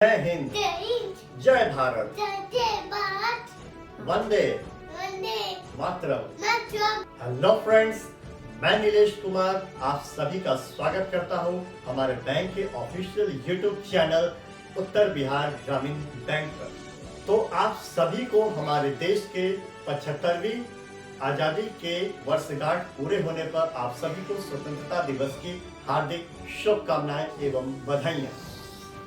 जय हिंद, जय Bharat, Vande Mataram. Hello friends, मैं नीलेश कुमार आप सभी का स्वागत करता हूं हमारे बैंक के ऑफिशियल यूट्यूब चैनल उत्तर बिहार ग्रामीण बैंक पर। तो आप सभी को हमारे देश के 75वीं आजादी के वर्षगांठ पूरे होने पर आप सभी को स्वतंत्रता दिवस की हार्दिक शुभकामनाएं एवं बधाइयां।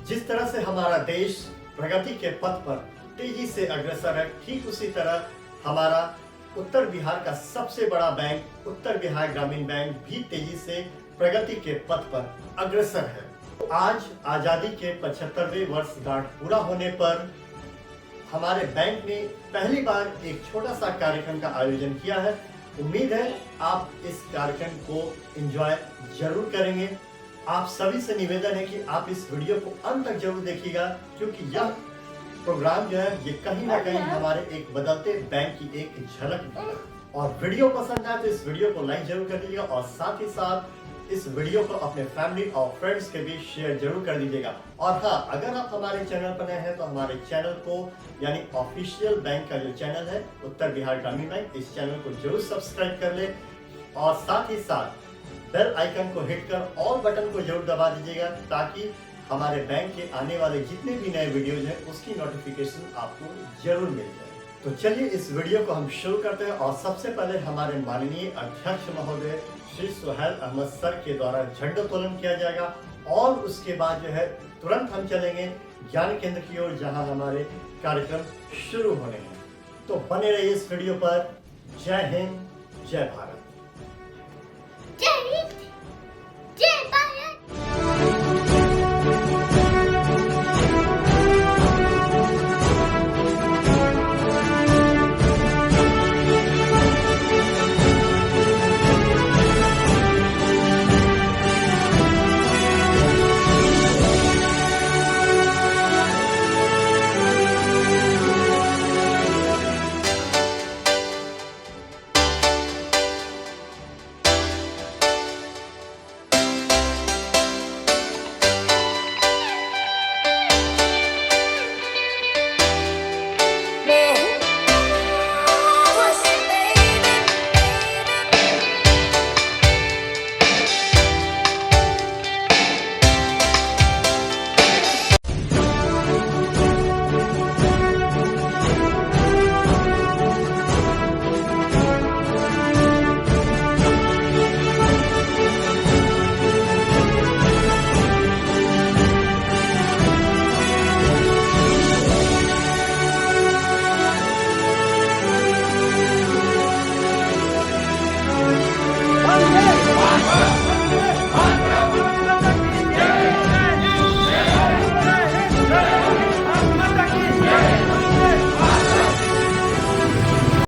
जिस तरह से हमारा देश प्रगति के पथ पर तेजी से अग्रसर है, ठीक उसी तरह हमारा उत्तर बिहार का सबसे बड़ा बैंक उत्तर बिहार ग्रामीण बैंक भी तेजी से प्रगति के पथ पर अग्रसर है। आज आजादी के 75वें वर्षगांठ पूरा होने पर हमारे बैंक ने पहली बार एक छोटा सा कार्यक्रम का आयोजन किया है। उम्मीद है आप इस कार्यक्रम को एंजॉय जरूर करेंगे। आप सभी से निवेदन है कि आप इस वीडियो को अंत तक जरूर देखिएगा, क्योंकि यह प्रोग्राम जो है ये कहीं ना कहीं हमारे एक बदलते बैंक की एक झलक है। और वीडियो पसंद आए तो इस वीडियो को लाइक जरूर कर दीजिएगा और साथ ही साथ इस वीडियो को अपने फैमिली और फ्रेंड्स के बीच शेयर जरूर कर दीजिएगा। और हाँ, अगर आप हमारे चैनल पर नए हैं तो हमारे चैनल को यानी ऑफिशियल बैंक का जो चैनल है उत्तर बिहार ग्रामीण बैंक, इस चैनल को जरूर सब्सक्राइब कर ले और साथ ही साथ बेल आइकन को हिट कर ऑल बटन को जरूर दबा दीजिएगा, ताकि हमारे बैंक के आने वाले जितने भी नए वीडियोज हैं उसकी नोटिफिकेशन आपको जरूर मिल जाए। तो चलिए इस वीडियो को हम शुरू करते हैं। और सबसे पहले हमारे माननीय अध्यक्ष महोदय श्री सुहेल अहमद सर के द्वारा झंडोत्तोलन किया जाएगा और उसके बाद जो है तुरंत हम चलेंगे ज्ञान केंद्र की ओर, जहां हमारे कार्यक्रम शुरू होने हैं। तो बने रहिए इस वीडियो पर। जय हिंद, जय भारत।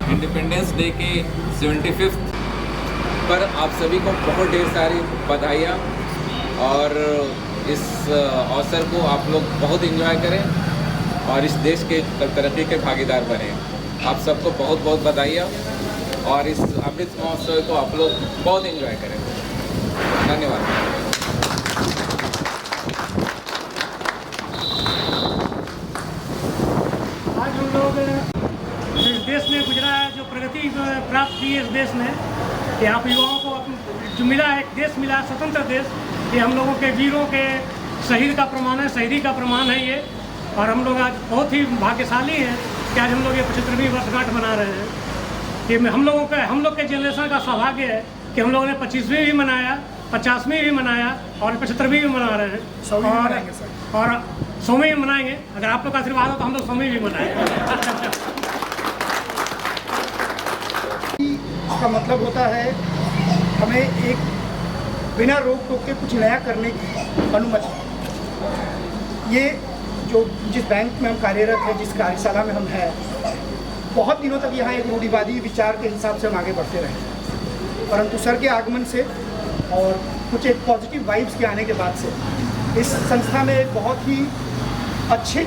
इंडिपेंडेंस डे के 75th पर आप सभी को बहुत ढेर सारी बधाइयाँ और इस अवसर को आप लोग बहुत एंजॉय करें और इस देश के तरक्की के भागीदार बने। आप सबको बहुत बहुत बधाइयाँ और इस अमृत महोत्सव को आप लोग बहुत एंजॉय करें। धन्यवाद। आज हम लोग इस देश में गुजरा है, जो प्रगति प्राप्त की है इस देश ने, कि आप युवाओं को जो मिला है, एक देश मिला है, स्वतंत्र देश, ये हम लोगों के वीरों के शहीद का प्रमाण है, शहीदी का प्रमाण है ये। और हम लोग आज बहुत ही भाग्यशाली हैं कि आज हम लोग ये 75वीं वर्षगांठ मना रहे हैं। ये हम लोग के जनरेशन का सौभाग्य है कि हम लोगों ने 25वीं भी मनाया, 50वीं भी मनाया और 75वीं भी मना रहे हैं और 100वीं भी मनाएंगे। अगर आप लोग का आशीर्वाद हो तो हम लोग 100वीं भी मनाएंगे। का मतलब होता है हमें एक बिना रोक टोक के कुछ नया करने की अनुमति। ये जो जिस बैंक में हम कार्यरत हैं, जिस कार्यशाला में हम हैं, बहुत दिनों तक यहाँ एक रूढ़िवादी विचार के हिसाब से हम आगे बढ़ते रहे, परंतु सर के आगमन से और कुछ एक पॉजिटिव वाइब्स के आने के बाद से इस संस्था में एक बहुत ही अच्छे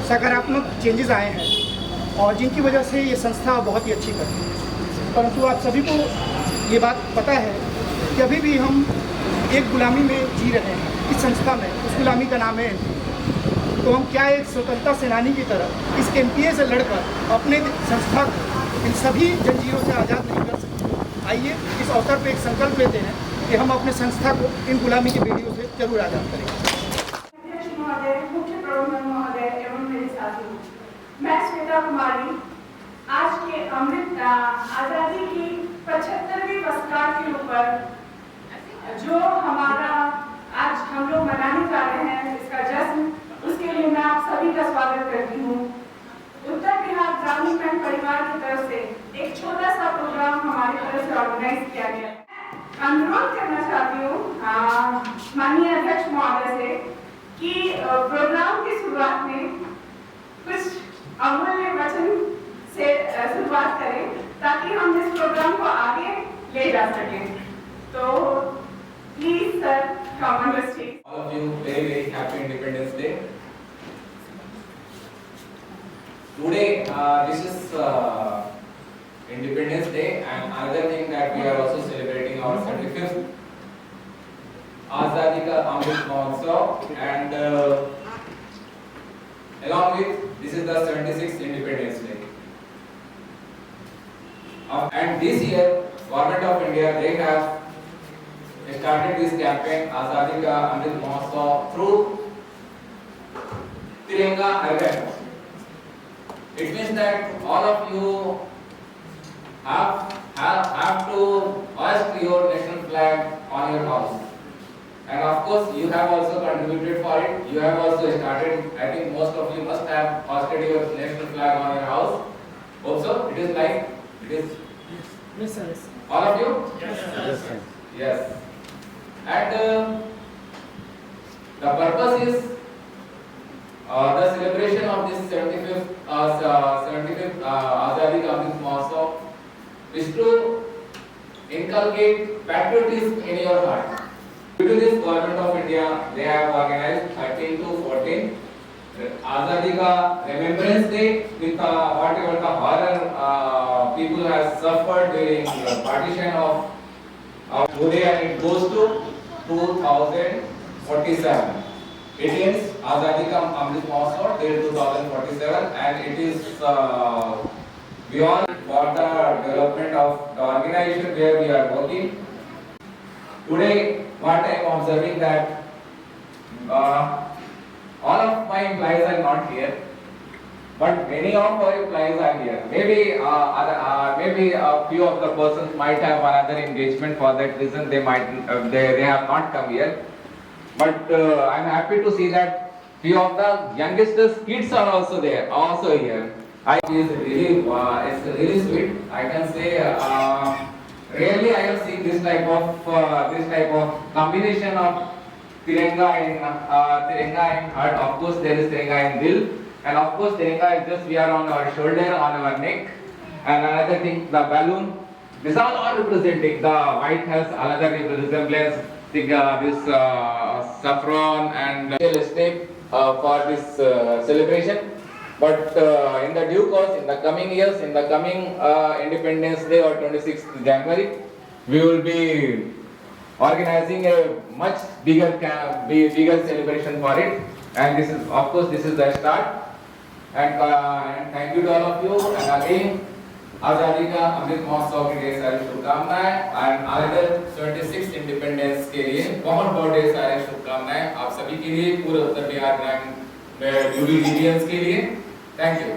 सकारात्मक चेंजेस आए हैं और जिनकी वजह से ये संस्था बहुत ही अच्छी करती है। परंतु आप सभी को ये बात पता है कि अभी भी हम एक गुलामी में जी रहे हैं इस संस्था में। उस गुलामी का नाम है तो हम क्या एक स्वतंत्रता सेनानी की तरह इस एमपीए से लड़कर अपने संस्था को इन सभी जंजीरों से आज़ाद नहीं कर सकते। आइए इस अवसर पर एक संकल्प लेते हैं कि हम अपने संस्था को इन गुलामी की बेड़ियों से जरूर आज़ाद करेंगे। अध्यक्ष महोदय, मुख्य प्रबंधक महोदय एवं मेरे साथियों, मैं श्वेता कुमारी आज के अमृत आज़ादी की 75वीं वर्षगांठ के ऊपर जो हमारा आज हम लोग मनाने जा रहे हैं इसका जश्न, उसके लिए मैं आप सभी का स्वागत करती हूँ। उत्तर बिहार ग्रामीण बैंक परिवार की तरफ से एक छोटा सा प्रोग्राम हमारी तरफ से ऑर्गेनाइज किया गया है। अनुरोध करना चाहती हूँ माननीय अध्यक्ष महोदय से कि प्रोग्राम की शुरुआत में कुछ अमूल्य वचन से शुरुआत करें ताकि हम इस प्रोग्राम को आगे ले जा सकें। तो please sir, come on the stage. All of you, very happy Independence Day. Today, this is Independence Day, and another thing that we are also celebrating our 75th Azadi Ka Amrit Mahotsav, and along with this is the 76th Independence Day. And this year, Government of India, they have started this campaign Azadi Ka Amrit Mahotsav through Tiranga Argan. It means that all of you have to hoist your national flag on your house. And of course, you have also contributed for it. You have also started. I think most of you must have hoisted your national flag on your house. Also, it is like it is. Yes, sir. All of you? Yes, sir. Yes. And the purpose is the celebration of this 75th Azadi Ka Amrit Mahotsav is to inculcate patriotism in your heart. Due to this, Government of India, they have organized 13 to 14 Azadi Ka Remembrance Day with whatever the horror people have suffered during the partition of today, and it goes to 2047. It is Azadi Ka Amrit Mahotsav till 2047, and it is beyond for the development of the organization where we are working. Today, what I am observing that all of my employees are not here, but many of our employees are here. Maybe a few of the persons might have another engagement. For that reason, they have not come here. But I am happy to see that few of the youngest kids are also there, also here. It's really sweet. I can say rarely I have seen this type of combination of Tiranga in heart. Of course, there is Tiranga in Dil, and of course, Tiranga is just we are on our shoulder, on our neck, and another thing, the balloon. These are all representing the White House, another resemblance. This saffron and step for this celebration. But in the due course, in the coming years, in the coming Independence Day or 26th January, we will be organizing a much bigger celebration for it. And this is, of course, this is the start. And thank you to all of you. And again, आज़ादी का अमृत महोत्सव के लिए सारी शुभकामनाएं, और आगे 26 independence के लिए बहुत ढेर सारी शुभकामनाएं आप सभी के लिए, पूरे उत्तर बिहार में ड्यूटी रीजियंस के लिए। Thank you.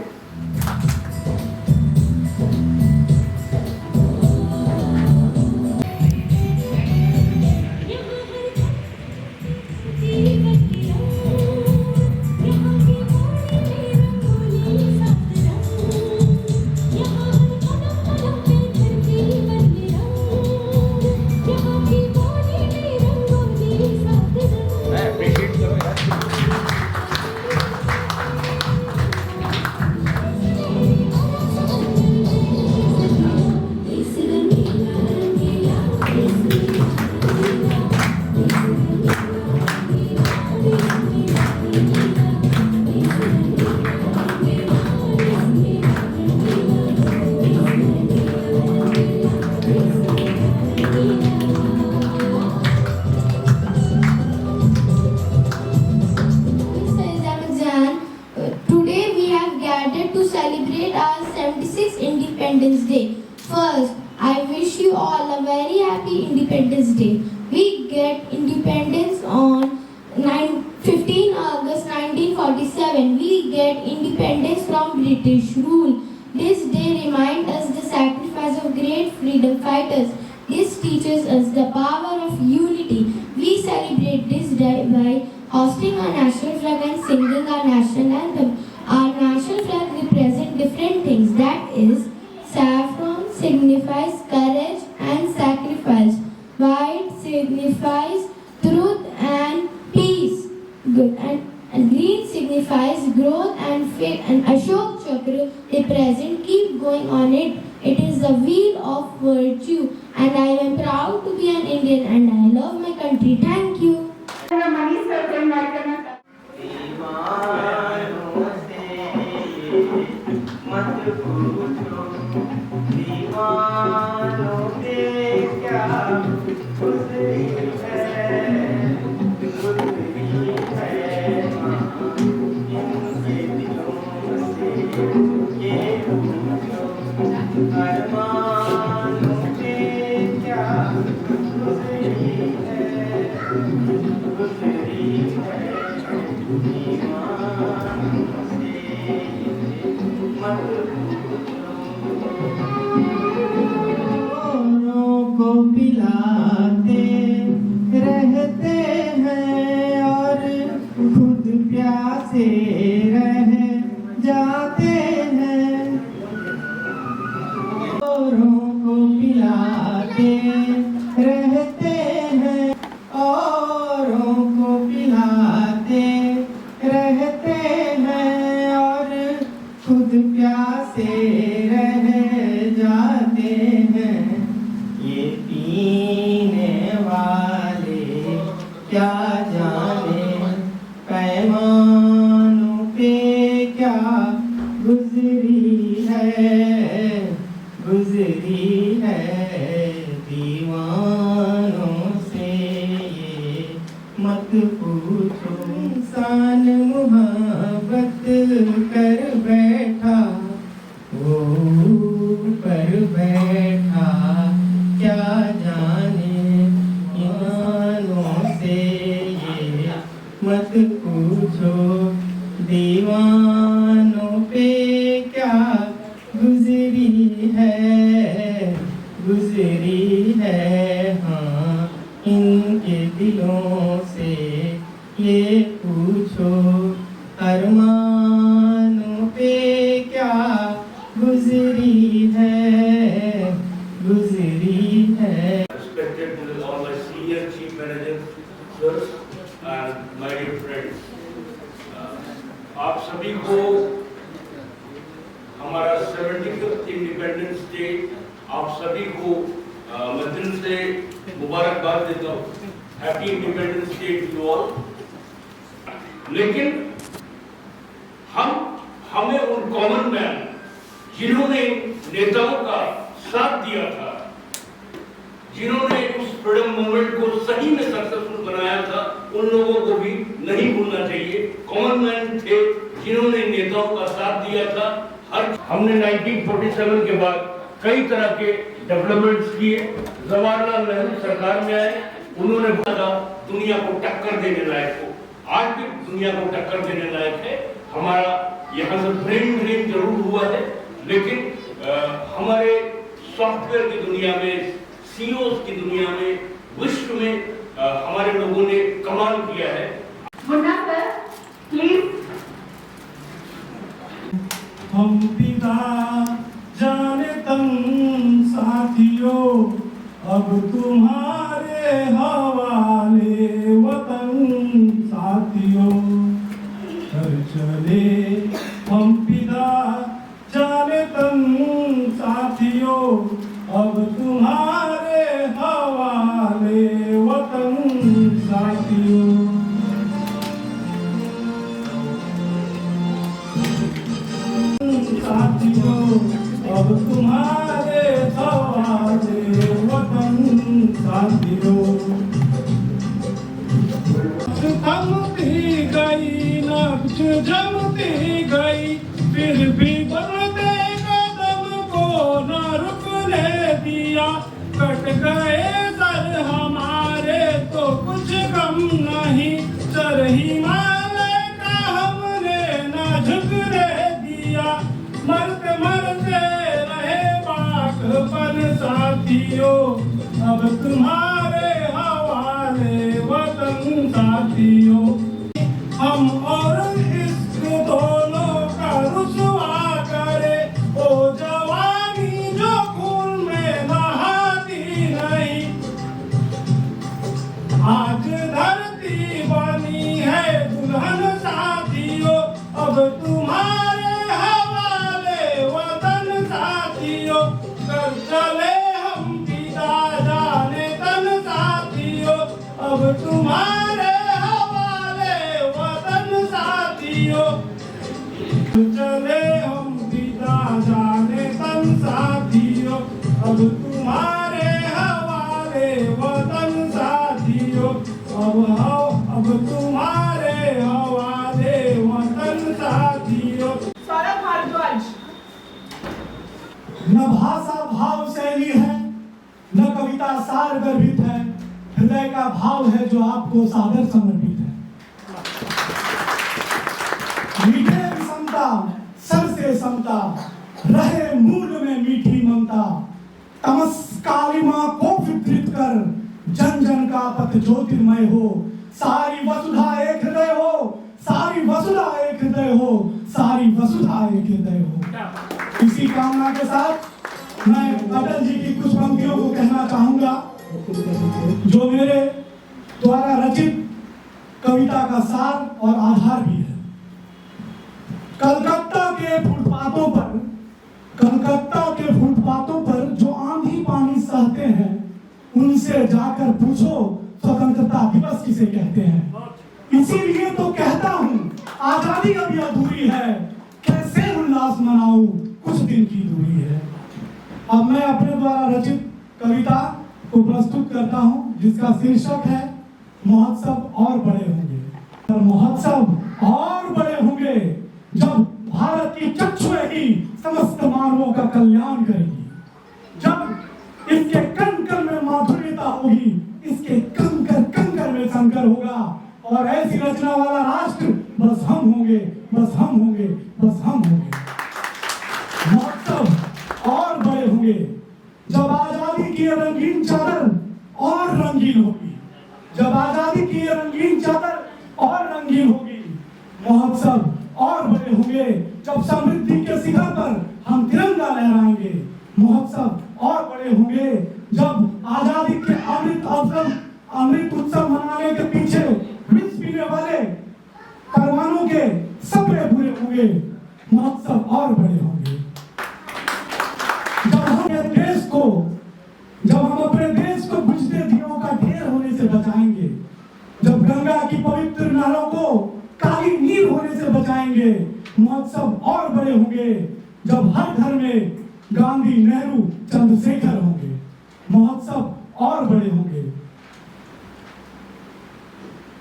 Independence Day. First, I wish you all a very happy Independence Day. We get independence on 15 August 1947. We get independence from British rule. This day reminds us the sacrifice of great freedom fighters. This teaches us the power of unity. We celebrate this day by hosting our national flag and singing our national anthem. Our national flag represents different things. That is, saffron signifies courage and sacrifice. White signifies truth and peace. Good. And green signifies growth and faith. And Ashok Chakra represents keep going on it. It is the wheel of virtue. And I am proud to be an Indian and I love my country. Thank you. Manish sir को invite करना दीवानों से मत पूछो, दीवानों पे क्या गुजरी है, गुजरी है इनके दिलों से ये पूछो, अरमानों पे क्या गुजरी है, गुजरी है दीवानों से मत पूछो। को पिलाते रहते हैं और खुद प्यासे रह जाते हैं, औरों को पिलाते रहते हैं, औरों को पिलाते रहते हैं और खुद प्यासे रह जाते हैं। ये पीने वाले क्या जाने पैमानों पे क्या गुजरी है, गुजरी है दीवानों से ये मत पूछो। इंसान मोहब्बत कर बैठा, वो ऊपर बैठा क्या जाने ईमानों से ये मत पूछो, दीवानों पे क्या गुजरी है, गुजरी है हाँ इनके दिलों से ये पूछो, अरमानों पे क्या गुजरी है, गुजरी है। Respected all my senior chief managers, sirs, and my dear friends, आप सभी को हमारा 75th इंडिपेंडेंस डे आप सभी को मैं दिल से मुबारकबाद देता हूँ। Happy Independence Day to all. लेकिन हमें उन कॉमन मैन जिन्होंने नेताओं का साथ दिया था, जिन्होंने उस फ्रीडम मूवमेंट को सही में सक्सेसफुल बनाया था, उन लोगों को भी नहीं भूलना चाहिए। कॉमन मैन थे जिन्होंने नेताओं का साथ दिया था। हमने 1947 के बाद कई तरह के डेवलपमेंट्स किए। जवाहरलाल नेहरू सरकार में आए, उन्होंने दुनिया को टक्कर देने लायक हो, आज भी दुनिया को टक्कर देने लायक है। हमारा यहाँ से ब्रेन ड्रेन जरूर हुआ है, लेकिन हमारे सॉफ्टवेयर की दुनिया में, सीईओज की दुनिया में, विश्व में हमारे लोगों ने कमाल किया है। Munna sir please. हम पिता जाने तन साथियों, अब तुम्हारे हवाले वतन साथियों। कर चले हम पिता जाने तन साथियों, अब तुम्हारे हवाले वतन साथियों। साथियों अब तुम्हारे हवाले वतन साथियों। थमती गई नक्श जमती गई, फिर भी बढ़ते कदम को न रुकने दिया। कट गए सर हमारे तो कुछ गम नहीं, सर हिमालय का हमने ना झुकने दिया। मरते मरते रहे बागपन साथियों, अब तुम्हारे हवाले वतन साथियों। हम और इश्क दोनों का रुसवा करे, ओ जवानी जो खून में नहाती नहीं। आज धरती बनी है दुल्हन साथियों, अब तुम्हारे हवाले वतन साथियों। कर चले हम पिता जाने तन साथियों, अब तुम्हारे हवाले वतन साथियों। चले हम पिता जाने तन साथियों, अब तुम्हारे हवाले वतन साथियों। अब तुम्हारे हवाले वतन साथियों। सौरभ भारद्वाज। न भाषा भाव शैली है, न कविता सार गर्भित है, हृदय का भाव है जो आपको सादर समर्पित है। मीठे विषमता सर से समता, रहे मूल में मीठी ममता। तमस कालिमा को विकृत कर जन जन का पथ ज्योतिर्मय हो। सारी वसुधा एक हृदय हो, सारी वसुधा एक हृदय हो, सारी वसुधा एक हृदय हो। इसी कामना के साथ मैं अटल जी की कुछ पंक्तियों को कहना चाहूंगा जो मेरे द्वारा रचित कविता का सार और आधार भी है। कलकत्ता के फुटपाथों पर जो आंधी पानी सहते हैं, उनसे जाकर पूछो स्वतंत्रता दिवस किसे कहते हैं। इसीलिए तो कहता हूँ आजादी अभी अधूरी है, कैसे उल्लास मनाऊं कुछ दिन की दूरी है। अब मैं अपने द्वारा रचित कविता को प्रस्तुत करता हूँ जिसका शीर्षक है महोत्सव और बड़े होंगे। महोत्सव और बड़े होंगे जब भारत की चक्षुएं ही समस्त मानवों का कल्याण करेगी, जब इसके कण कण में माधुर्यता होगी, इसके कंकर में शंकर होगा, और ऐसी रचना वाला राष्ट्र बस हम होंगे, बस हम होंगे, बस हम होंगे। महोत्सव और बड़े होंगे जब आजादी की रंगीन चादर और रंगीन होगी, जब आजादी की रंगीन चादर और रंगीन होगी। महोत्सव और बड़े होंगे जब समृद्धि के शिखर पर हम तिरंगा लहराएंगे। महोत्सव और बड़े होंगे जब आजादी के अमृत उत्सव मनाने के पीछे विष पीने वाले परवानों के सपने पूरे होंगे। महोत्सव और बड़े होंगे जब हम अपने देश को बुझते दियों का ढेर होने से बचाएंगे, जब गंगा की पवित्र नहरों को काली नीर होने से बचाएंगे। महोत्सव और बड़े होंगे जब हर घर में गांधी, नेहरू, चंद्रशेखर होंगे। महोत्सव और बड़े होंगे,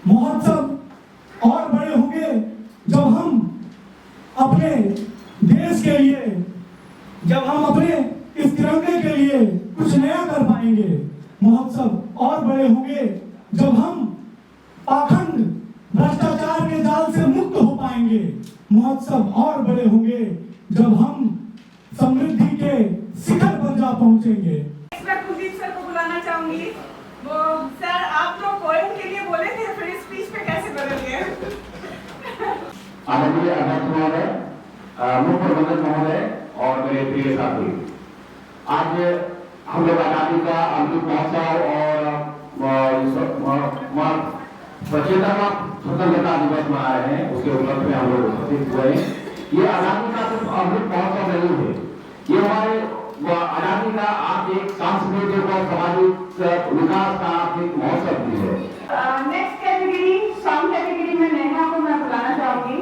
महोत्सव और बड़े होंगे जब हम अपने देश के लिए, जब हम अपने इस तिरंगे के लिए कुछ नया कर पाएंगे। महोत्सव और बड़े होंगे जब हम पाखंड भ्रष्टाचार के जाल से मुक्त हो पाएंगे। महोत्सव और बड़े होंगे जब हम समृद्धि के शिखर पर जा पहुंचेंगे। इस वक्त कुलदीप सर को बुलाना चाहूंगी। वो सर आप लोग पोएम के लिए बोले थे, फिर स्पीच पे कैसे बदल गए? आदरणीय अध्यक्ष महोदय, मुख्य प्रबंधक महोदय और मेरे प्रिय साथी, आज हम लोग आजादी का अमृत महोत्सव और सचेतना स्वतंत्रता दिवस मना रहे हैं, उसके उपलक्ष्य में हम लोग उपस्थित हुए हैं। ये आजादी का सिर्फ अमृत महोत्सव नहीं है, ये हमारे आजादी का आप एक सांस्कृतिक और सामाजिक विकास का आप एक महोत्सव भी है। नेक्स्ट कैटेगरी सॉन्ग कैटेगरी में नेहा को मैं बुलाना चाहूंगी।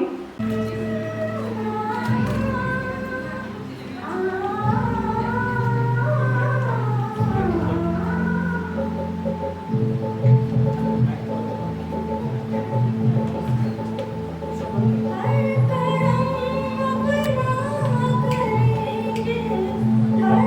हर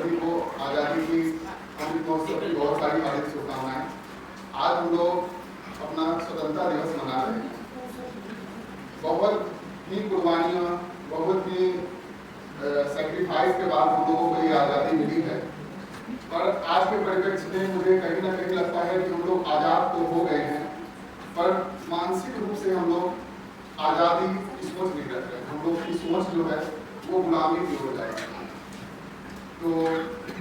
सभी को आज़ादी की अमृत महोत्सव की बहुत सारी हार्दिक शुभकामनाएं। आज हम लोग अपना स्वतंत्रता दिवस मना रहे हैं। बहुत ही कुर्बानियाँ, बहुत ही सेक्रीफाइस के बाद हम लोगों को ये आज़ादी मिली है। पर आज के परिप्रेक्ष्य में मुझे कहीं ना कहीं लगता है कि हम लोग आज़ाद तो हो गए हैं, पर मानसिक रूप से हम लोग आज़ादी की सोच नहीं रख रहे। हम लोग की सोच जो है वो गुलामी की हो जाएगी। तो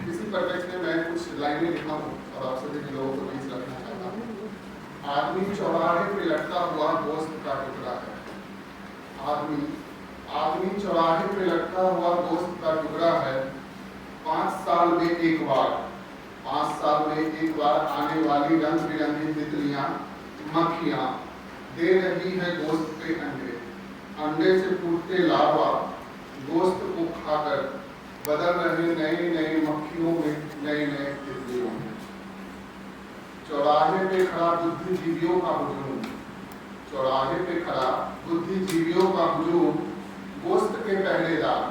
इसी परिप्रेक्ष्य में मैं कुछ लाइनें लिखा हूँ और आप सभी लोगों को बीच रखना चाहता हूँ। आदमी चौराहे पे लटका हुआ गोश्त का टुकड़ा है। आदमी चौराहे पे लटका हुआ गोश्त का टुकड़ा है। 5 साल में एक बार आने वाली रंग बिरंगी तितलियां, मक्खियां दे रही है गोश्त पे अंडे से फूटते लार्वा गोश्त को खाकर बदल रहे नए मक्खियों में, नए तितलियों में। चौराहे पे खड़ा बुद्धिजीवियों का हुजूम, गोश्त के पहरेदार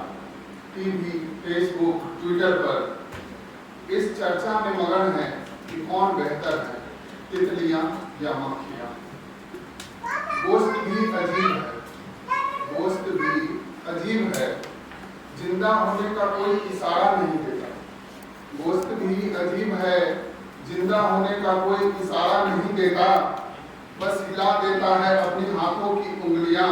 टीवी, फेसबुक, ट्विटर पर इस चर्चा में मगन है कि कौन बेहतर है, तितलियां या मक्खियां। गोश्त भी अजीब है, जिंदा होने का कोई इशारा नहीं देता। गोश्त भी अजीब है, जिंदा होने का कोई इशारा नहीं देता। बस हिला देता है अपनी हाथों की उंगलियां।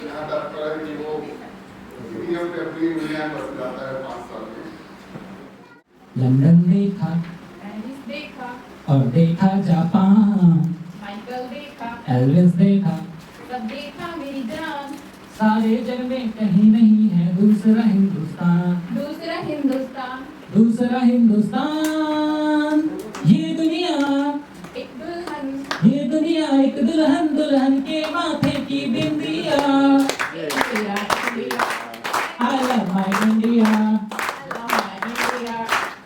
यहाँ तक है कि वो ईवीएम पे अपनी उंगलियां बस जाता है 5 साल में। लंदन देखा, पेरिस देखा, और देखा जापान, माइकल देखा, एल्विस देखा, सब देखा मेरी जान। सारे जग में कहीं नहीं है दूसरा हिंदुस्तान। ये दुनिया एक दुल्हन के माथे की बिंदिया। I love my India,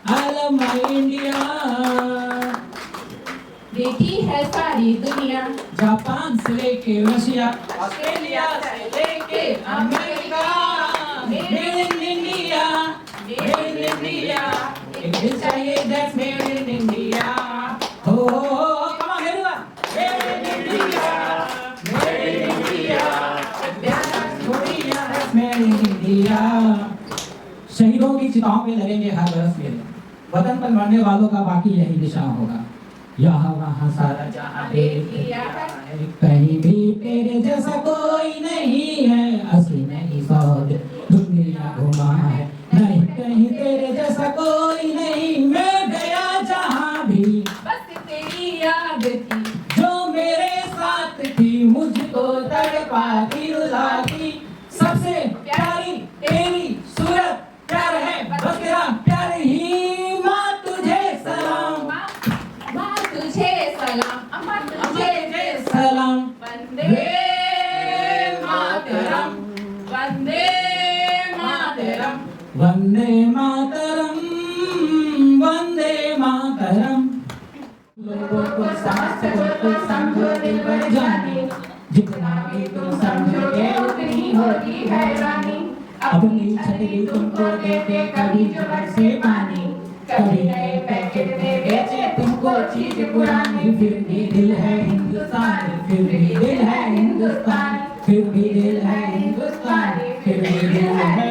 I love my India। देखी है सारी दुनिया, जापान से लेके रशिया, ऑस्ट्रेलिया से लेके अमेरिका। made in India, एक दिल चाहिए that's made in India। हो come on everyone, made in India, प्यारा Korea that's made in India। शहीदों की चिताओं पे लगेंगे हर बरस मेरे, वतन पर मरने वालों का बाकी यही निशान होगा। यहाँ वहाँ सारा जहाँ देखिया, कहीं भी तेरे जैसा कोई नहीं है। असली नहीं सौद दुनिया घुमा है, नहीं कहीं तेरे जैसा कोई नहीं। मैं गया जहाँ भी बस तेरी याद थी, जो मेरे साथ थी, मुझको तड़पाती रुलाती। सबसे प्यारी तेरी सूरत, प्यार है बस तेरा प्यार ही। माँ तुझे सलाम, माँ तुझे सलाम, अम्मा तुझे सलाम। वंदे मातरम, वंदे मातरम। वंदे मातरम, वंदे मातरम। लोगों को समझो दिल भर जाने, जितना भी तुम समझोगे उतनी होगी हैरानी। अपनी छतरी तुमको देते कभी जो बरसे पानी, कभी नए पैकेट में बेचे तुमको चीज पुरानी। फिर भी दिल है हिंदुस्तानी, फिर भी दिल है हिंदुस्तानी, फिर भी दिल है हिंदुस्तानी, फिर भी दिल है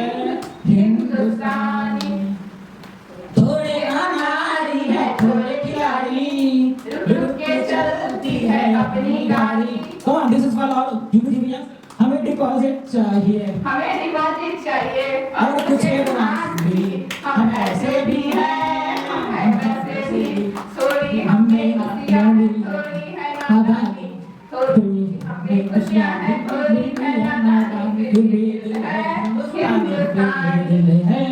हिंदुस्तानी। थोड़े अनाड़ी है थोड़े खिलाड़ी, रुक के चलती है अपनी गाड़ी। Come on, this is for all you हमें डिपॉजिट चाहिए, और कुछ एडवांस भी। हम ऐसे भी हैं, हम वैसे भी। सोरी हमें खुशियाँ मिली, आबादी थोड़ी हमें खुशियाँ हैं, थोड़ी है नादानी। फिर भी दिल है हिंदुस्तानी, फिर भी दिल है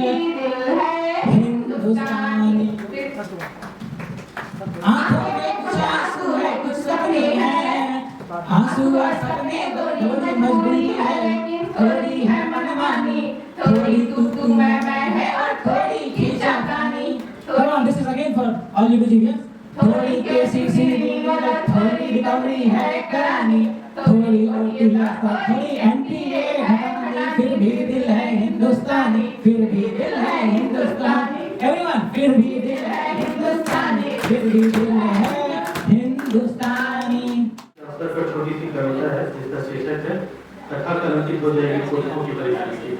हिंदुस्तानी। आंखों में कुछ आंसू है, कुछ सपने हैं। आंसू और सपने दोनों में मजबूरी है, थोड़ी है मनमानी, थोड़ी तू मैं है, और थोड़ी खींचातानी। Come on, this is again for all you Brazilians। थोड़ी KCCD और थोड़ी रिकवरी है करानी, थोड़ी OT लाख, थोड़ी NPA है, फिर हिंदुस्तानी, फिर भी दिल है हिंदुस्तानी। एवरीवन, फिर भी दिल है हिंदुस्तानी, फिर भी दिल है हिंदुस्तानी। अवसर पर छोटी सी कविता है जिसका शीर्षक है कथा कलंकित हो जाएगी पुरखों की परेशानी।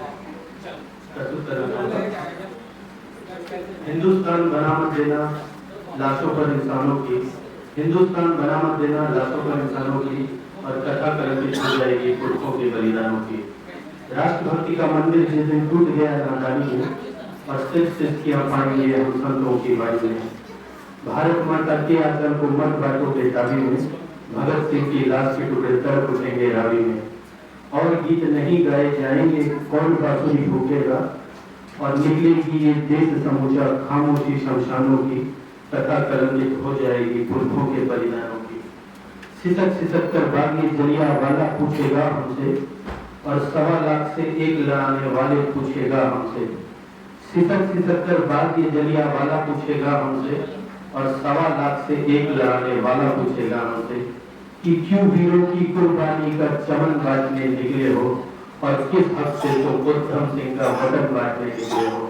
प्रस्तुत करना हिंदुस्तान बना मत देना लाशों पर इंसानों की, हिंदुस्तान बना मत देना लाशों पर इंसानों की, और कथा कलंकित हो जाएगी पुरखों के बलिदानों की। राष्ट्रभक्ति का मंदिर जिस दिन टूट गया नादानी में, और सिर्फ सिस्कियां पाएंगे हम संतों की बाणी में। भारत माता के आदर को मत बांटो बेताबी में, भगत सिंह की लाश के टुकड़े तड़प उठेंगे रावी में। और गीत नहीं गाए जाएंगे कौन बांसुरी फूकेगा, और निकलेगी ये देश समूचा खामोशी शमशानों की, कथा कलंकित हो जाएगी पुरखों के बलिदानों की। सिसक सिसक कर बागी जलियांवाला पूछेगा हमसे, और 1.25 लाख से 1 लड़ाने वाले पूछेगा हमसे। सिसक सिसक कर बागी जलियांवाला पूछेगा हमसे, और 1.25 लाख से 1 लड़ाने वाला पूछेगा हमसे कि क्यों वीरों की कुर्बानी का चमन बांटने निकले हो, और किस हक से तो उधम सिंह का वतन बांटने निकले हो।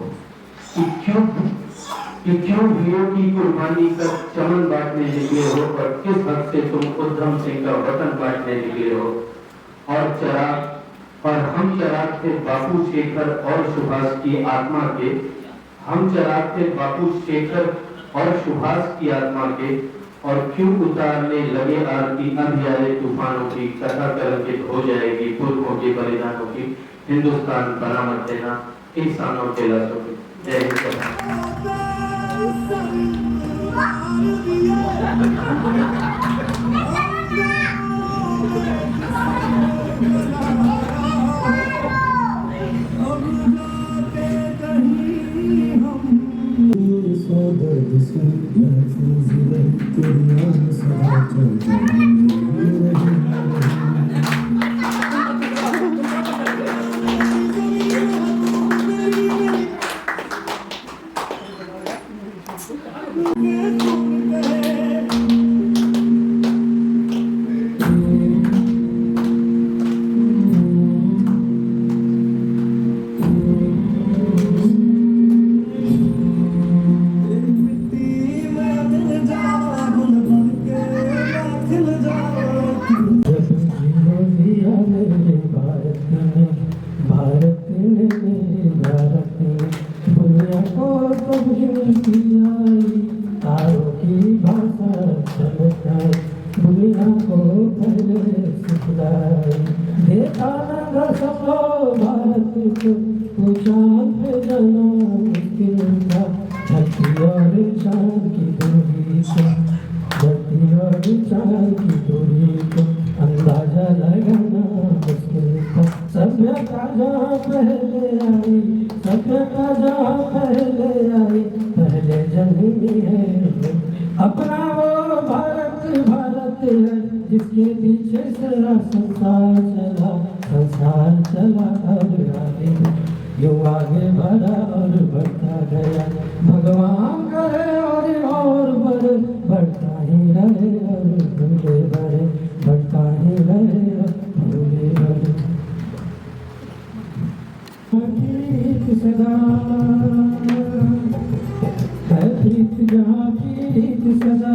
कि क्यों वीरों की कुर्बानी का चमन बांटने निकले हो, और किस हक से तुम उधम सिंह का वतन बांटने निकले हो। और हम चराग थे बापू शेखर और सुभाष की आत्मा के, हम चराग थे बापू शेखर और सुभाष की आत्मा के, और क्यों उतारने लगे आरती अंधियारे तूफानों की, कथा कलंकित हो जाएगी पुरखों के बलिदानों की। हिंदुस्तान बना मत देना इंसानों के लाशों की। जय हिंद। अंदाजा लगाना मुश्किल था। सभ्यता जहाँ पहले आई, सभ्यता जहाँ पहले आई, पहले जन्मी है अपना वो भारत। भारत है जिसके पीछे सारा संसार चला, संसार चला और आगे यूं आगे बढ़ा और बढ़ता गया। भगवान करे और बढ़े, बढ़ता ही रहे और भूले बढ़े, बढ़ता ही रहे और भूले बढ़े। प्रीत सदा है, प्रीत जहाँ प्रीत सदा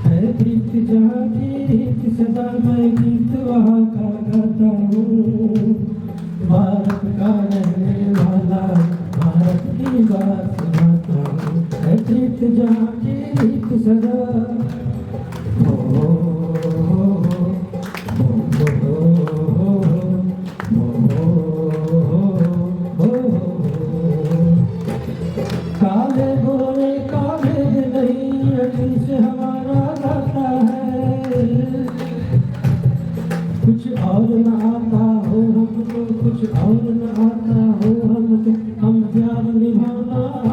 है, प्रीत जहाँ प्रीत सदा। मैं गीत वहाँ का गाता हूँ, भारत का रहने वाला भारत की बात सुनाता हूँ। है प्रीत जहाँ प्रीत सदा। काले गोरे काले नहीं अखिल से हमारा गाता है। कुछ और न आता हो हमको, कुछ और न आता हो हमको, हम प्यार निभाना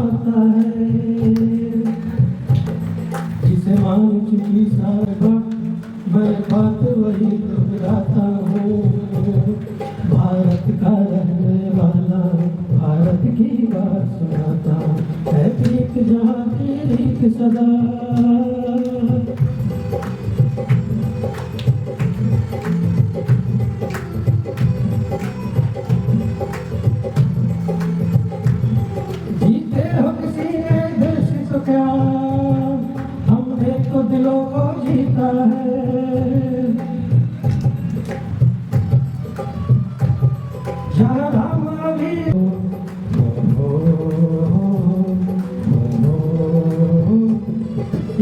जहाँ हम अभी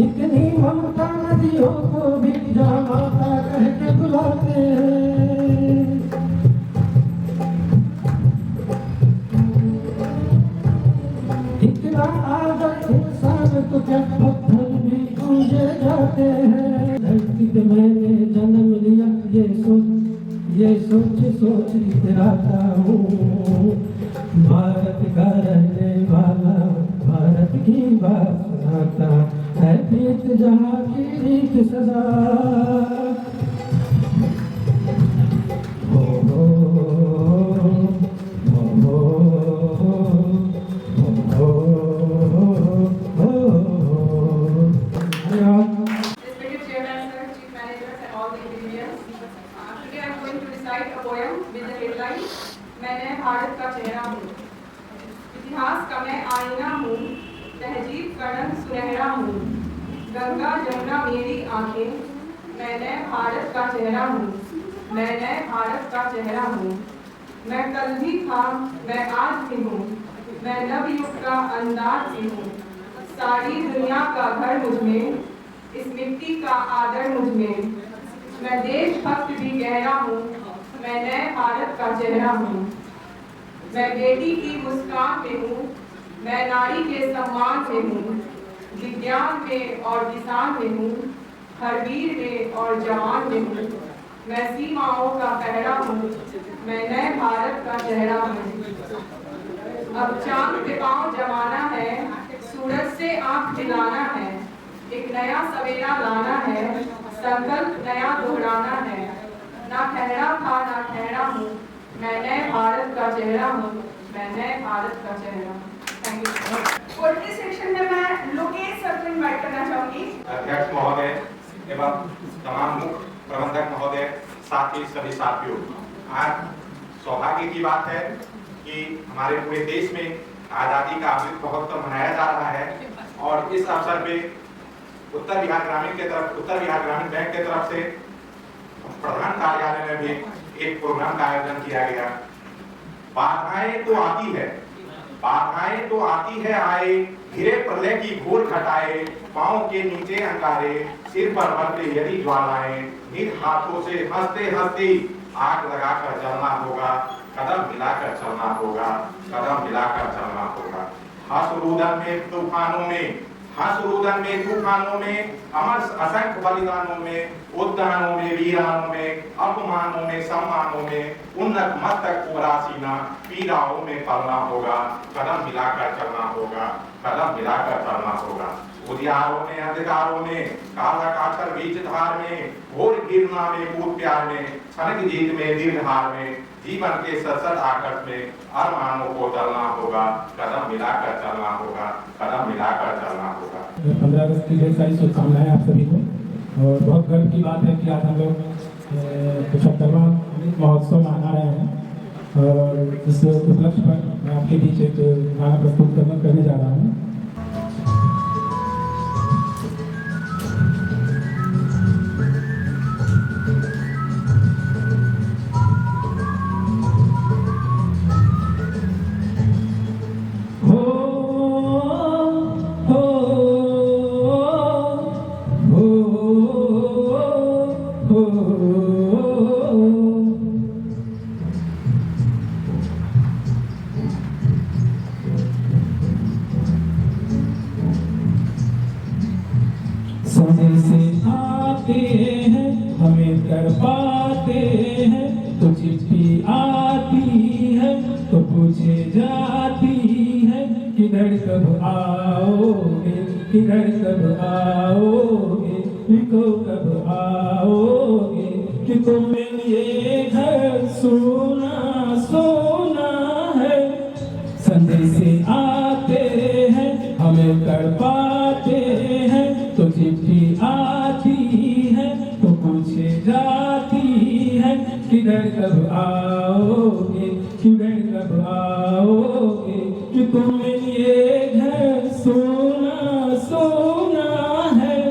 इतनी ममता नदियों को भी जहाँ माता कह के बुलाते हैं। इतना आदर इंसान को क्या पत्थर भी पूजे जाते हैं। धरती पे मैंने जन्म लिया ये सोच सोच इतराता हूँ। भारत का रहने वाला भारत की बात सुनाता है प्रीत जहाँ की रीत सदा। हो हो हो हो Respected Chairman, Sir, Chief Managers and all the ingredients. Today I am going to recite a poem with the headline मैं भारत का चेहरा हूँ। इतिहास का मैं आईना हूँ, तहजीब का रंग सुनहरा हूँ। गंगा जमुना मेरी आंखें, मैं भारत का चेहरा हूँ, मैं भारत का चेहरा हूँ। मैं कल भी था, मैं आज भी हूँ, मैं नव युग का अंदाज भी हूँ। सारी दुनिया का घर मुझ में, इस मिट्टी का आदर मुझ में। मैं देशभक्त भी गहरा हूँ, मैं नए भारत का चेहरा हूँ। मैं बेटी की मुस्कान में हूँ, मैं नारी के सम्मान में हूँ। विज्ञान में और किसान में हूँ, हर वीर में और जवान में हूँ। मैं सीमाओं का पहरा हूँ, मैं नए भारत का चेहरा हूँ। अब चांद पे पाँव जमाना है, सूरज से आँख मिलाना है। एक नया सवेरा लाना है, संकल्प नया दोहराना है। ना ठहरा था ना ठहरा हूँ, मैं नए भारत का चेहरा हूँ, मैं नए भारत का चेहरा हूँ। Thank you. पोएट्री सेक्शन में मैं लोकेश सर को इनवाइट करना चाहूंगी। अध्यक्ष महोदय एवं तमाम मुख्य प्रबंधक महोदय, साथ ही सभी साथियों, आज सौभाग्य की बात है कि हमारे पूरे देश में आजादी का अमृत महोत्सव मनाया जा रहा है और इस अवसर पे उत्तर बिहार ग्रामीण बैंक की तरफ से प्रधान कार्यालय में भी एक प्रोग्राम का आयोजन किया गया। बाधाएं तो आती है आए, घिरे प्रलय की घोर घटाए। पांव के नीचे अंगारे, सिर पर बरते यदि ज्वालाएं। निज हाथों से हंसते हंसते आग लगाकर चलना होगा, कदम मिलाकर चलना होगा, कदम मिलाकर चलना होगा। हंसरुदन में तूफानों में, अमर असंख्य बलिदानों में, उद्यानों में, वीरानों में, अपमानों में, सम्मानों में, उन्नत मस्तक उदासीना, पीड़ाओं में पलना होगा, कदम मिलाकर चलना होगा, कदम मिलाकर चलना होगा। उजियारों में, अंधकारों में, काला काछर बीच धार में, घोर गिरना में, कूद प्यार में, क्षणिक जीत में, दीर्घहार में, जीवन के सतत आकट में अरमानों को चलना होगा, कदम मिलाकर चलना होगा, कदम मिलाकर चलना होगा। 15 अगस्त की ढेर सारी शुभकामनाएं आप सभी को और बहुत गर्व की बात है कि आज हम लोग 75वां अमृत महोत्सव मना रहे हैं और इस उपलक्ष्य पर मैं आपके बीच एक गाना प्रस्तुत करने जा रहा हूँ। हमें कर पाते हैं तो चिट्ठी आती है तो पूछे जाती है किधर कब आओगे, किधर कब आओगे, लिखो कब आओगे कि तुम ये घर सोना सोना है। संदेश आते हैं हमें कर पाते हैं तो चिट्ठी आती है तो पूछे जाती है किधर कब आओगे, किधर कब आओगे कि तुम ये घर सोना सोना है।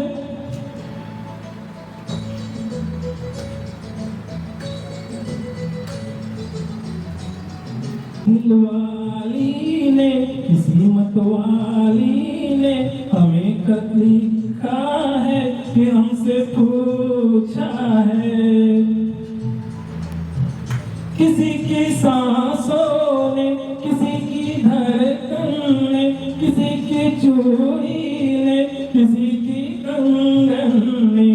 दिलवाली ने किसी मतवाली ने हमें खत लिखा है कि हमसे पूछा है। किसी की सांसों ने, किसी की धड़कन ने, किसी की चूड़ी ने, किसी की कंगन ने,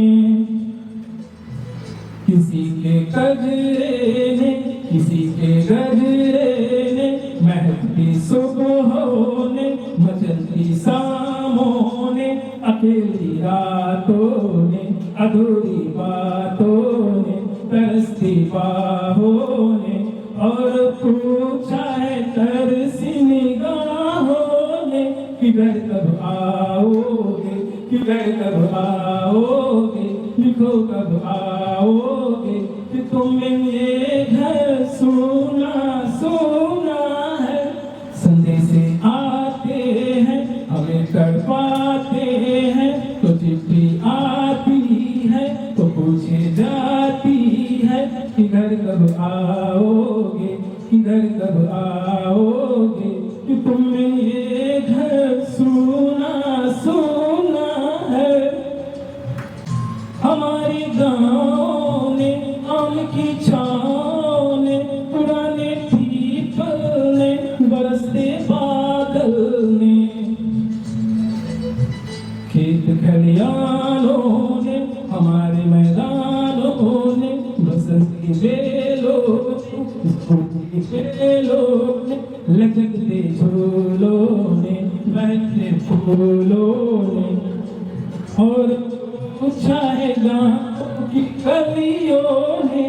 किसी के कजरे ने, किसी के गजरे ने, महकती सुबहों ने, मचलती शामों ने, अकेली रातों ने, अधूरी बातों ने, तरसती बाहों ने, और पूछा है तरसी निगाहों ने, किधर कब आओगे, किधर कब आओगे, लिखो कब आओगे, कि तुम्हें ये घर सोना सोना है। संदेशे आते हैं, हमें तड़पाते हैं, तो चिट्ठी आती है, तो पूछे जाती है, किधर कब आओगे, किधर कब आओगे, कि तुम्हें ये घर सोना सोना है। हमारी गाँव ने, आम की छाँव ने, पुराने पीपल ने, बरसते बादल ने, खेत खलियानों ने, हमारे मैदानों ने, बसंती बेलों की बेलों ने, लचकते झूलों ने, बहते फूलों ने, और पूछा है गाँव की गलियों ने,